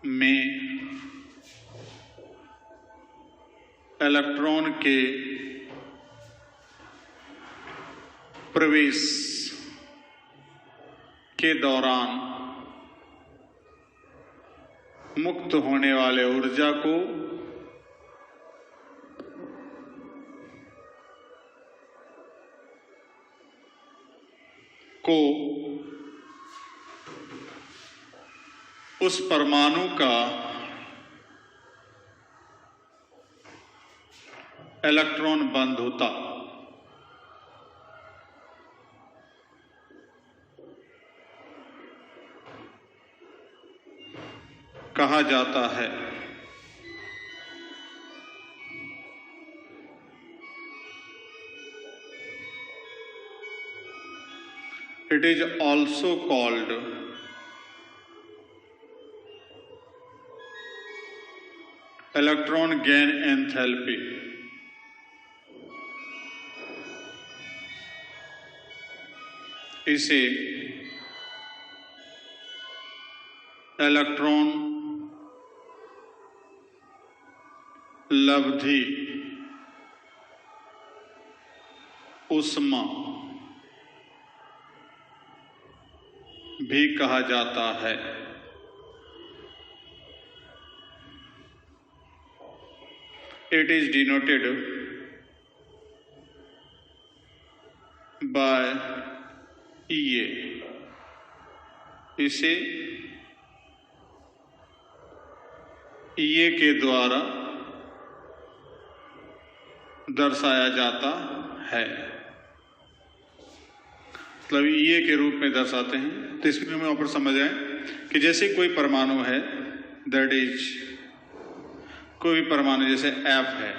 में इलेक्ट्रॉन के प्रवेश के दौरान मुक्त होने वाले ऊर्जा को उस परमाणु का इलेक्ट्रॉन बंधुता कहा जाता है। It is also called electron gain enthalpy. इसे इलेक्ट्रॉन लब्धि ऊष्मा भी कहा जाता है। It is denoted by EA. इसे EA के द्वारा दर्शाया जाता है, मतलब EA के रूप में दर्शाते हैं। तो इसमें हम यहाँ पर समझ आए कि जैसे कोई परमाणु है, दैट इज कोई भी परमाणु जैसे F है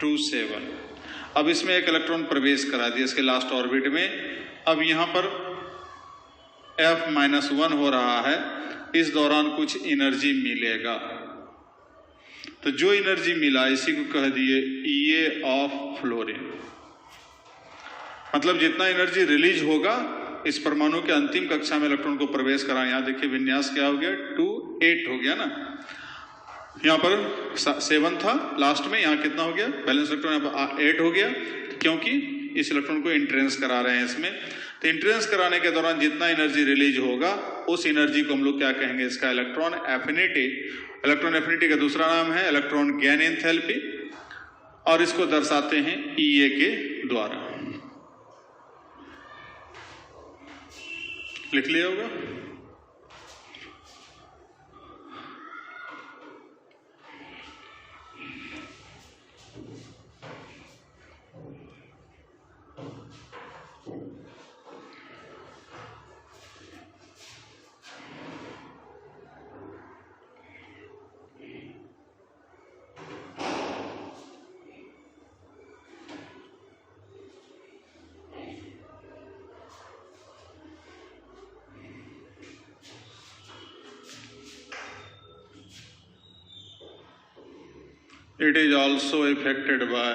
27, अब इसमें एक इलेक्ट्रॉन प्रवेश करा दिया इसके लास्ट ऑर्बिट में। अब यहाँ पर F-1 हो रहा है, इस दौरान कुछ एनर्जी मिलेगा। तो जो एनर्जी मिला इसी को कह दिए EA ऑफ फ्लोरीन। मतलब जितना एनर्जी रिलीज होगा इस परमाणु के अंतिम कक्षा में इलेक्ट्रॉन को प्रवेश कराएं। यहाँ देखिए विन्यास क्या हो गया, 2 8 हो गया ना। यहाँ पर 7 था लास्ट में, यहाँ कितना हो गया बैलेंस इलेक्ट्रॉन, यहाँ पर 8 हो गया, क्योंकि इस इलेक्ट्रॉन को इंट्रेंस करा रहे हैं इसमें। तो इंट्रेंस कराने के दौरान जितना एनर्जी रिलीज होगा उस एनर्जी को हम लोग क्या कहेंगे, इसका इलेक्ट्रॉन एफिनिटी। इलेक्ट्रॉन एफिनिटी का दूसरा नाम है इलेक्ट्रॉन गेन एंथैल्पी, और इसको दर्शाते हैं EA के द्वारा। लिख लिया होगा। It is also affected by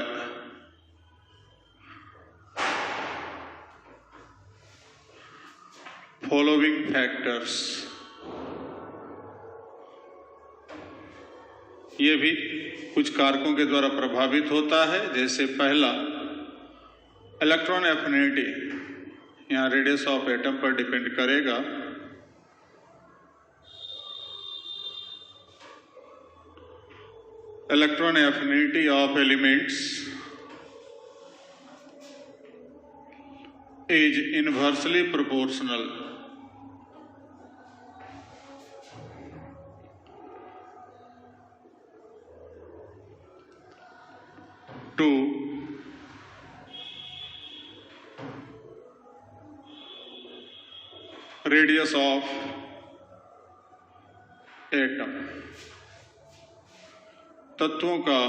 following factors। ये भी कुछ कारकों के द्वारा प्रभावित होता है। जैसे पहला, इलेक्ट्रॉन एफिनिटी, यहाँ रेडियस ऑफ एटम पर डिपेंड करेगा। Electron affinity of elements is inversely proportional to radius of atom। तत्वों का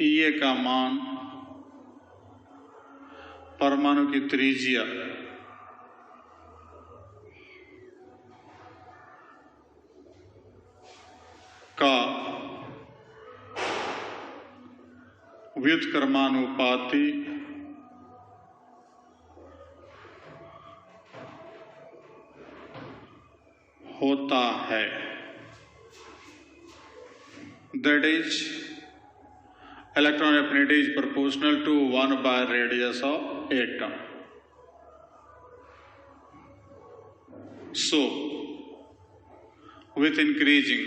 EA का मान परमाणु की त्रिज्या का व्युत्क्रमानुपाती होता है। That is, electron affinity is proportional to 1 by radius of atom। So, with increasing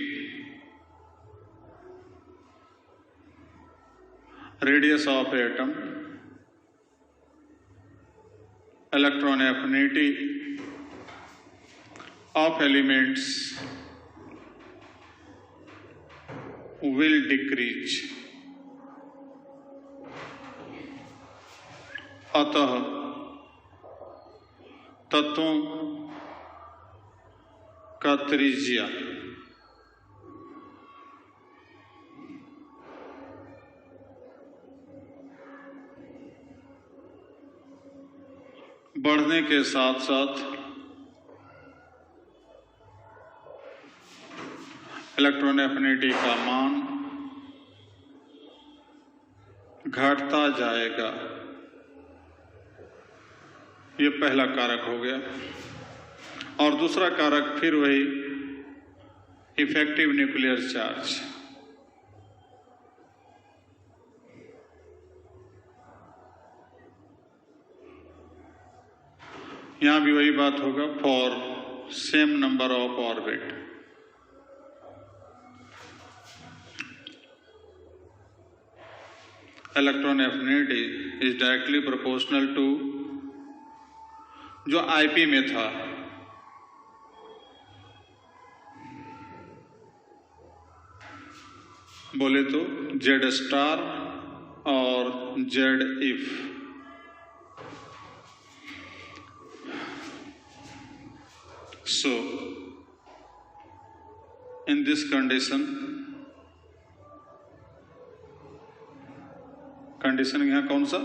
radius of atom, electron affinity of elements will decrease। अतः तत्वों का त्रिज्या बढ़ने के साथ साथ इलेक्ट्रॉन एफिनिटी का मान घटता जाएगा। ये पहला कारक हो गया। और दूसरा कारक फिर वही इफेक्टिव न्यूक्लियर चार्ज। यहां भी वही बात होगा, for same number of orbit. Electron affinity is directly proportional to, जो IP में था, बोले तो Z स्टार और Z eff. So, in this condition यहाँ कौन सा,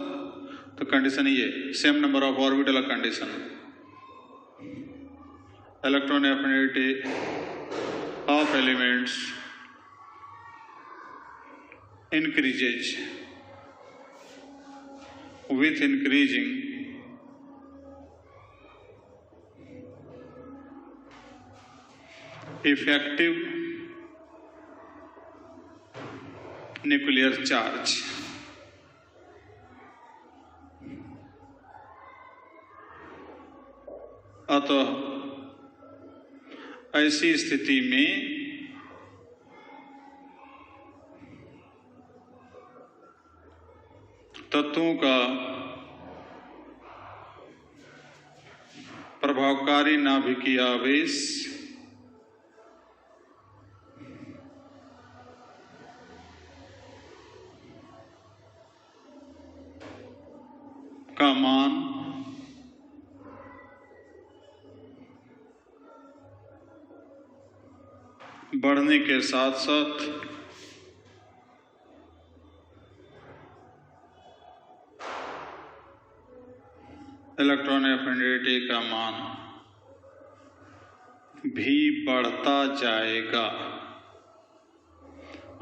तो कंडीशन ये same number of orbital condition, electron affinity of elements increases with increasing effective nuclear charge. अतः ऐसी स्थिति में तत्वों का प्रभावकारी नाभिकीय आवेश का मान बढ़ने के साथ साथ इलेक्ट्रॉन एफिनिटी का मान भी बढ़ता जाएगा।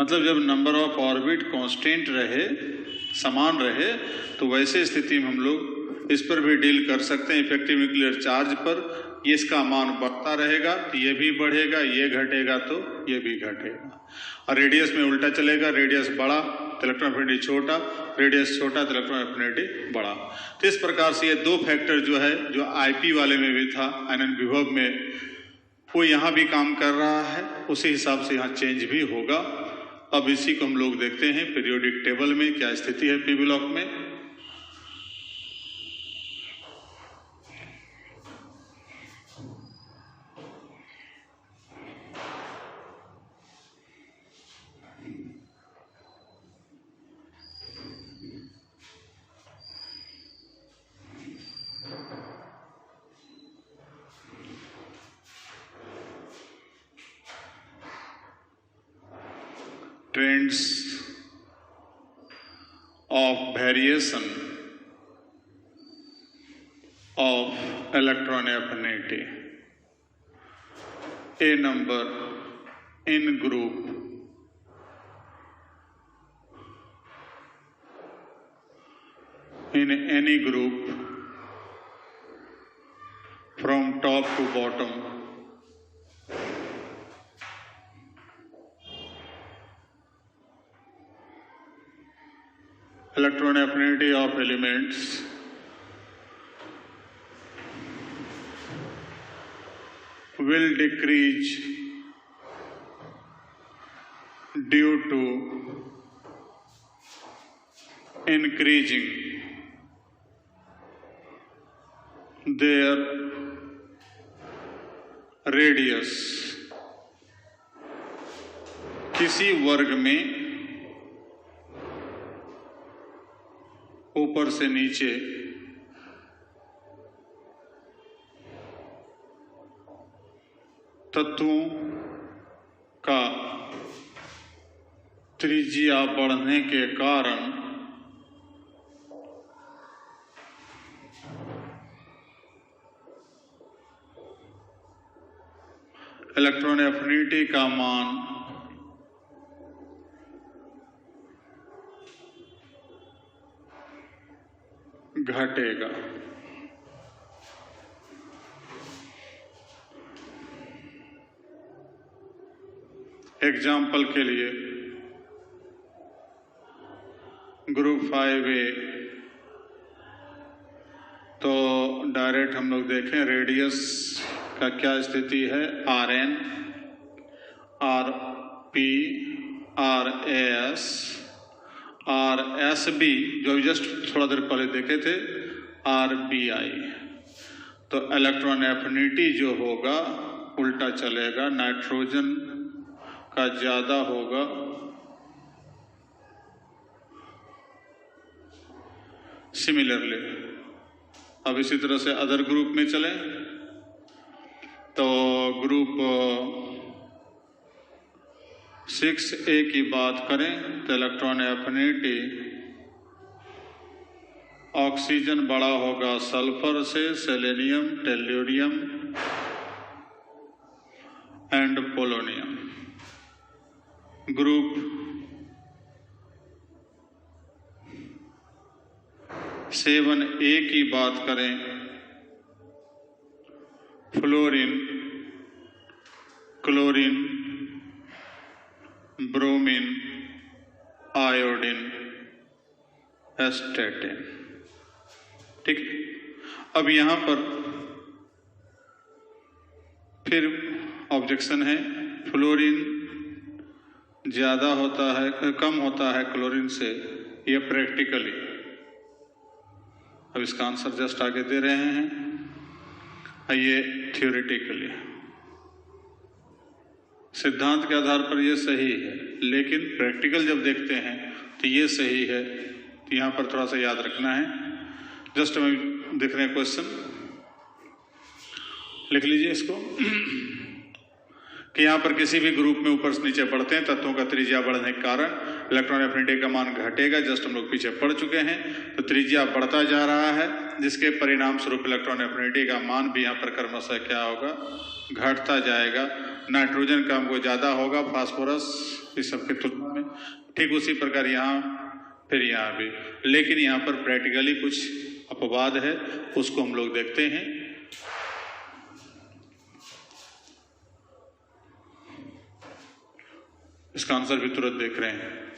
मतलब जब नंबर ऑफ ऑर्बिट कांस्टेंट रहे, समान रहे, तो वैसे स्थिति में हम लोग इस पर भी डील कर सकते हैं। इफेक्टिव न्यूक्लियर चार्ज पर ये इसका मान बढ़ता रहेगा, ये भी बढ़ेगा, ये घटेगा तो ये भी घटेगा। और रेडियस में उल्टा चलेगा, रेडियस बड़ा तो इलेक्ट्रॉन एफिनिटी छोटा, रेडियस छोटा तो इलेक्ट्रॉन एफिनिटी बड़ा। तो इस प्रकार से ये दो फैक्टर जो है, जो आईपी वाले में भी था, आयनन विभव में, वो यहाँ भी काम कर रहा है। उसी हिसाब से यहाँ चेंज भी होगा। अब इसी को हम लोग देखते हैं पीरियोडिक टेबल में क्या स्थिति है पी ब्लॉक में। Trends of variation of electron affinity. A number in group in any group from top to bottom electron affinity of elements will decrease due to increasing their radius। किसी वर्ग में ऊपर से नीचे तत्वों का त्रिज्या बढ़ने के कारण इलेक्ट्रॉन एफिनिटी का मान घटेगा। एग्जाम्पल के लिए ग्रुप 5A, तो डायरेक्ट हम लोग देखें रेडियस का क्या स्थिति है। Rn, Rp, Ras, Rsb, जो जस्ट थोड़ा देर पहले देखे थे, Rbi। तो इलेक्ट्रॉन एफिनिटी जो होगा उल्टा चलेगा, नाइट्रोजन का ज्यादा होगा, सिमिलरली। अब इसी तरह से अदर ग्रुप में चलें तो ग्रुप 6A की बात करें तो इलेक्ट्रॉन एफिनिटी ऑक्सीजन बड़ा होगा सल्फर से, selenium, tellurium and polonium. Group 7A की बात करें, फ्लोरीन, क्लोरीन, ब्रोमीन, आयोडीन, एस्टेटिन। ठीक, अब यहां पर फिर ऑब्जेक्शन है, फ्लोरीन ज्यादा होता है, कम होता है क्लोरीन से, यह प्रैक्टिकली। अब इसका आंसर जस्ट आगे दे रहे हैं, ये थ्योरेटिकली। सिद्धांत के आधार पर यह सही है, लेकिन प्रैक्टिकल जब देखते हैं तो ये सही है। तो यहां पर थोड़ा सा याद रखना है। जस्ट हमें देख रहे हैं क्वेश्चन, लिख लीजिए इसको कि यहां पर किसी भी ग्रुप में ऊपर से नीचे बढ़ते हैं, तत्वों का त्रिज्या बढ़ने के कारण इलेक्ट्रॉन एफिनिटी का मान घटेगा। जस्ट हम लोग पीछे पढ़ चुके हैं। तो त्रिज्या बढ़ता जा रहा है, जिसके परिणाम स्वरूप इलेक्ट्रॉन एफिनिटी का मान भी यहाँ पर क्रमशः क्या होगा, घटता जाएगा। नाइट्रोजन का हमको ज्यादा होगा, फास्फोरस इस सब की तुलना में। ठीक उसी प्रकार यहाँ फिर यहाँ भी, लेकिन यहाँ पर प्रैक्टिकली कुछ अपवाद है, उसको हम लोग देखते हैं। इसका आंसर भी तुरंत देख रहे हैं।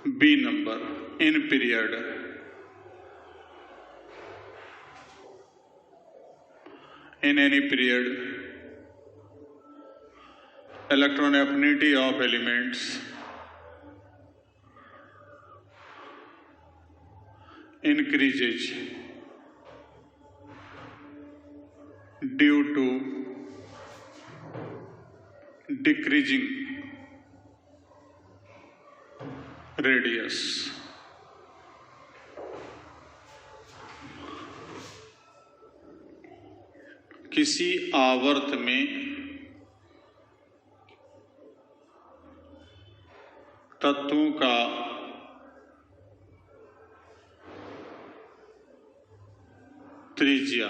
B number, in period in any period electron affinity of elements increases due to decreasing radius. किसी आवर्त में तत्वों का त्रिज्या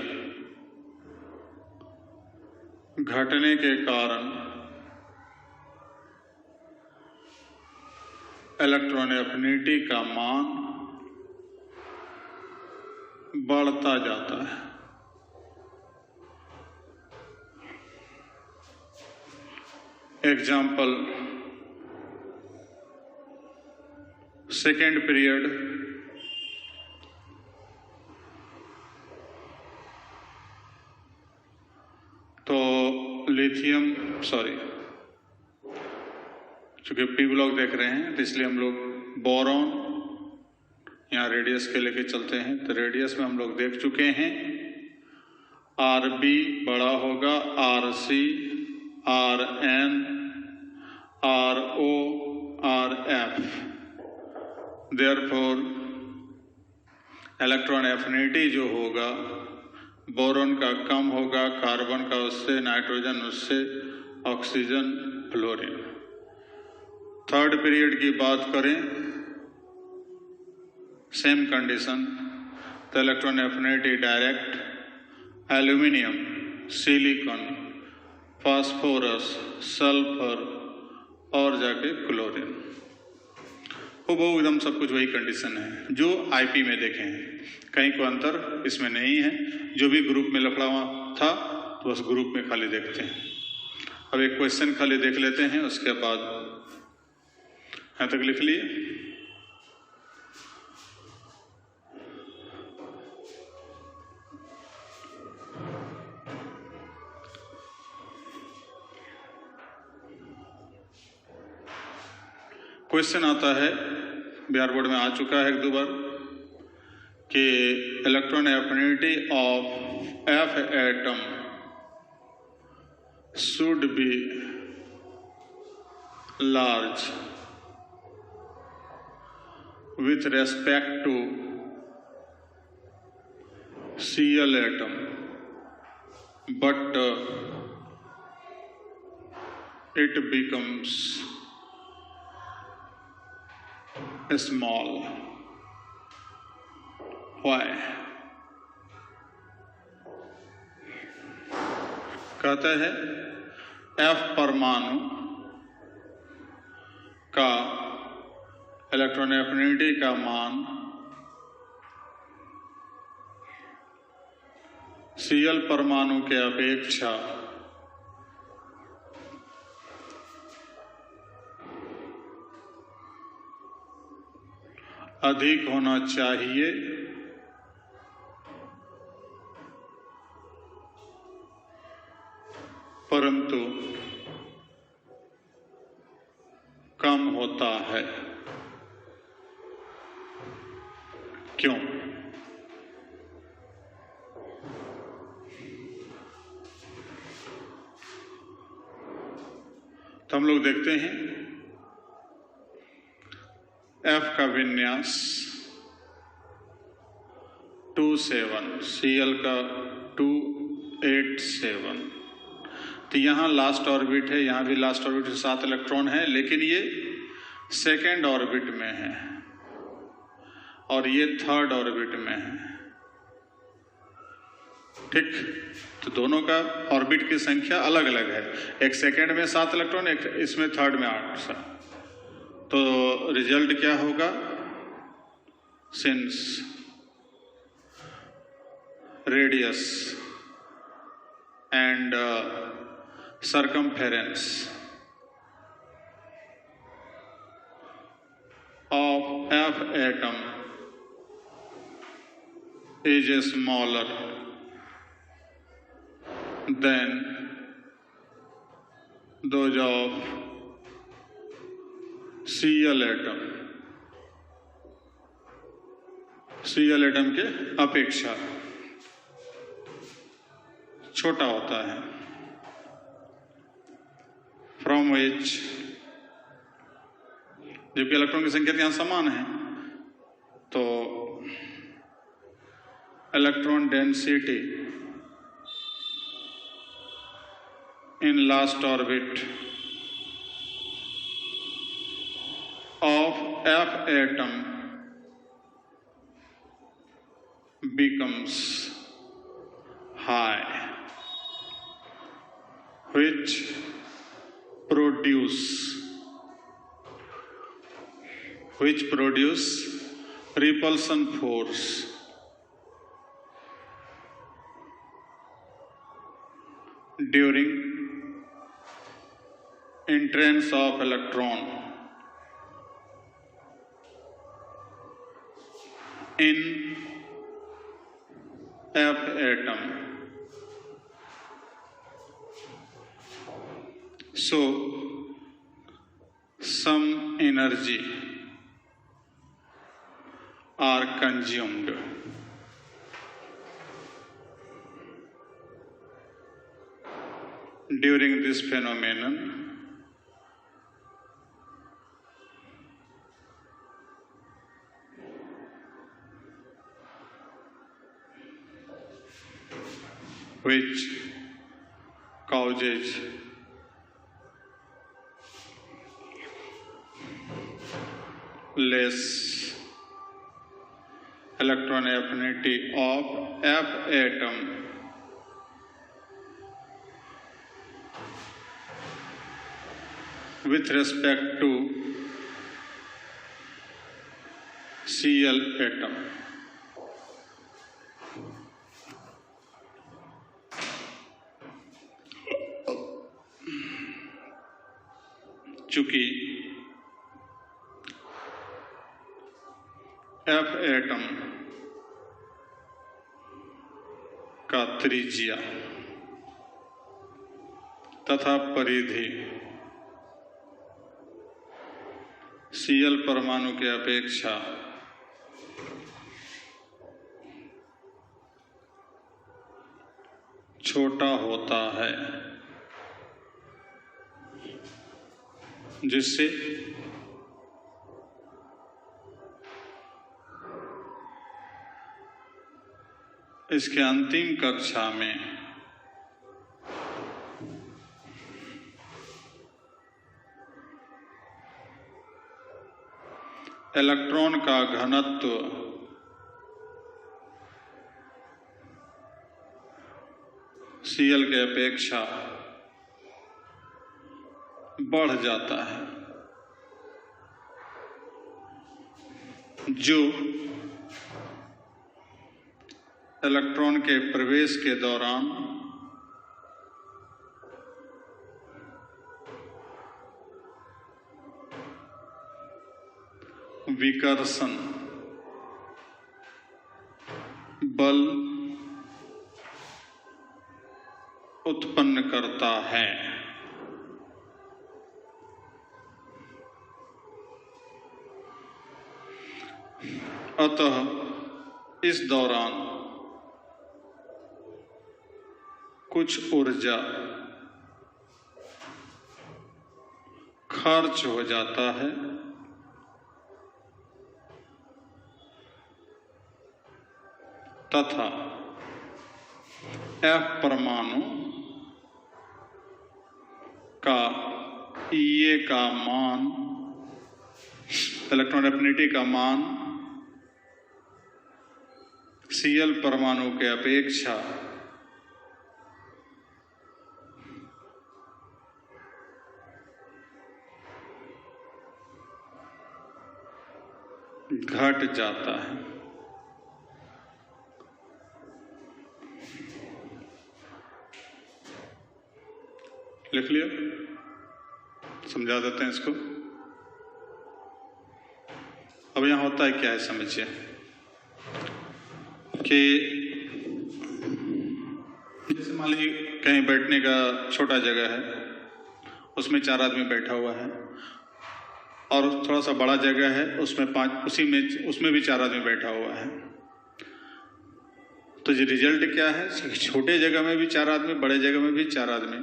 घटने के कारण इलेक्ट्रॉन एफिनिटी का मान बढ़ता जाता है। एग्जाम्पल, सेकेंड पीरियड तो लिथियम, सॉरी चूंकि पी ब्लॉक देख रहे हैं तो इसलिए हम लोग बोरॉन यहाँ रेडियस के लेके चलते हैं। तो रेडियस में हम लोग देख चुके हैं, आर बी बड़ा होगा, R C, R N, R O, R F. Therefore electron affinity जो होगा बोरॉन का कम होगा, कार्बन का उससे, नाइट्रोजन उससे, ऑक्सीजन, फ्लोरीन। थर्ड पीरियड की बात करें, सेम कंडीशन, तो electron affinity direct aluminium, silicon, phosphorus, sulphur और जाके क्लोरीन। वो एकदम सब कुछ वही कंडीशन है जो आईपी में देखे हैं, कहीं कोई अंतर इसमें नहीं है। जो भी ग्रुप में लफड़ा था तो बस ग्रुप में खाली देखते हैं। अब एक क्वेश्चन खाली देख लेते हैं, उसके बाद यहां तक लिख लिए। क्वेश्चन आता है, बिहार बोर्ड में आ चुका है एक दो बार, कि electron affinity of F atom should be large with respect to Cl atom, but it becomes small. Why? कहते हैं F परमाणु का इलेक्ट्रॉन एफिनिटी का मान Cl परमाणु के अपेक्षा अधिक होना चाहिए परंतु कम होता है। क्यों? तो हम लोग देखते हैं F का विन्यास 27, Cl का 287। तो यहाँ लास्ट ऑर्बिट है, यहाँ भी लास्ट ऑर्बिट से 7 इलेक्ट्रॉन है, लेकिन ये सेकेंड ऑर्बिट में है और ये थर्ड ऑर्बिट में है। ठीक, तो दोनों का ऑर्बिट की संख्या अलग अलग है। एक सेकेंड में 7 इलेक्ट्रॉन, एक इसमें थर्ड में 8। तो रिजल्ट क्या होगा? Since radius and circumference of F atom is smaller than those of Cl atom, Cl atom के अपेक्षा छोटा होता है। फ्रॉम विच, जबकि इलेक्ट्रॉन की संख्या यहाँ समान है, तो electron density in last orbit of F atom becomes high, which produce repulsion force during entrance of electron in F atom. So some energy are consumed during this phenomenon, which causes less electron affinity of F atom with respect to Cl atom. चूंकि F atom का त्रिज्या तथा परिधि Cl परमाणु के अपेक्षा छोटा होता है, जिससे इसके अंतिम कक्षा में इलेक्ट्रॉन का घनत्व Cl के अपेक्षा बढ़ जाता है, जो इलेक्ट्रॉन के प्रवेश के दौरान विकर्षण बल उत्पन्न करता है। अतः इस दौरान कुछ ऊर्जा खर्च हो जाता है तथा F परमाणु का EA का मान, इलेक्ट्रॉन एफिनिटी का मान Cl परमाणु के अपेक्षा घट जाता है। लिख लिया? समझा देते हैं इसको। अब यहां होता है क्या है, समझिए कि जैसे मान लीजिए कहीं बैठने का छोटा जगह है, उसमें 4 आदमी बैठा हुआ है, और थोड़ा सा बड़ा जगह है, उसमें भी 4 आदमी बैठा हुआ है। तो ये रिजल्ट क्या है? छोटे जगह में भी 4 आदमी, बड़े जगह में भी 4 आदमी।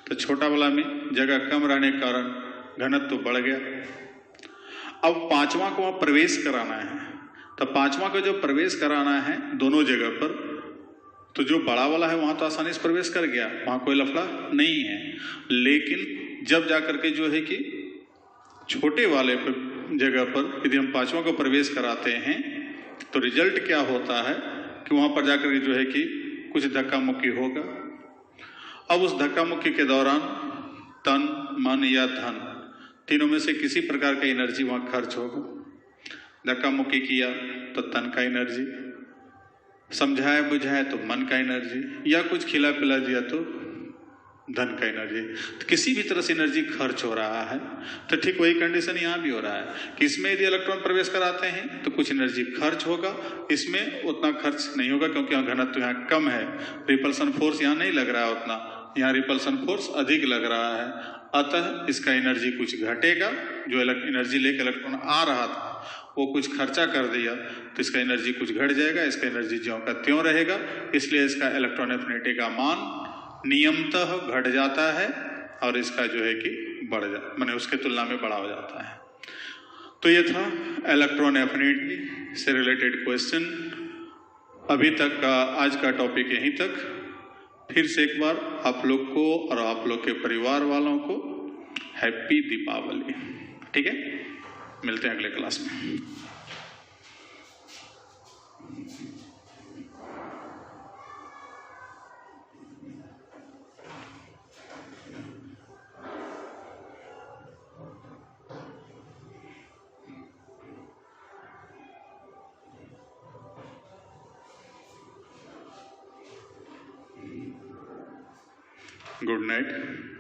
तो छोटा वाला में जगह कम रहने के कारण घनत्व तो बढ़ गया। अब 5वां को वहां प्रवेश कराना है, तो 5वां को जो प्रवेश कराना है दोनों जगह पर, तो जो बड़ा वाला है वहां तो आसानी से प्रवेश कर गया, वहां कोई लफड़ा नहीं है। लेकिन जब जाकर के जो है कि छोटे वाले जगह पर यदि हम 5वां को प्रवेश कराते हैं तो रिजल्ट क्या होता है कि वहां पर जाकर के जो है कि कुछ धक्का मुक्की होगा। अब उस धक्का मुक्की के दौरान तन, मन या धन, तीनों में से किसी प्रकार का एनर्जी वहां खर्च होगा। धक्का मुक्की किया तो तन का एनर्जी, समझाया बुझाया तो मन का एनर्जी, या कुछ खिला पिला दिया तो धन का एनर्जी। तो किसी भी तरह से एनर्जी खर्च हो रहा है। तो ठीक वही कंडीशन यहाँ भी हो रहा है कि इसमें यदि इलेक्ट्रॉन प्रवेश कराते हैं तो कुछ एनर्जी खर्च होगा, इसमें उतना खर्च नहीं होगा क्योंकि घनत्व यहाँ कम है। रिपल्सन फोर्स यहाँ नहीं लग रहा है उतना, यहाँ रिपल्सन फोर्स अधिक लग रहा है। अतः इसका एनर्जी कुछ घटेगा। जो एनर्जी लेकर इलेक्ट्रॉन आ रहा था वो कुछ खर्चा कर दिया तो इसका एनर्जी कुछ घट जाएगा, इसका एनर्जी ज्यों का त्यों रहेगा। इसलिए इसका इलेक्ट्रॉन एफिनिटी का मान नियमतः घट जाता है और इसका जो है कि बढ़ जाता, माने उसके तुलना में बड़ा हो जाता है। तो ये था इलेक्ट्रॉन एफिनिटी से रिलेटेड क्वेश्चन। अभी तक का आज का टॉपिक यहीं तक। फिर से एक बार आप लोग को और आप लोग के परिवार वालों को हैप्पी दीपावली। ठीक है, मिलते हैं अगले क्लास में। Good night.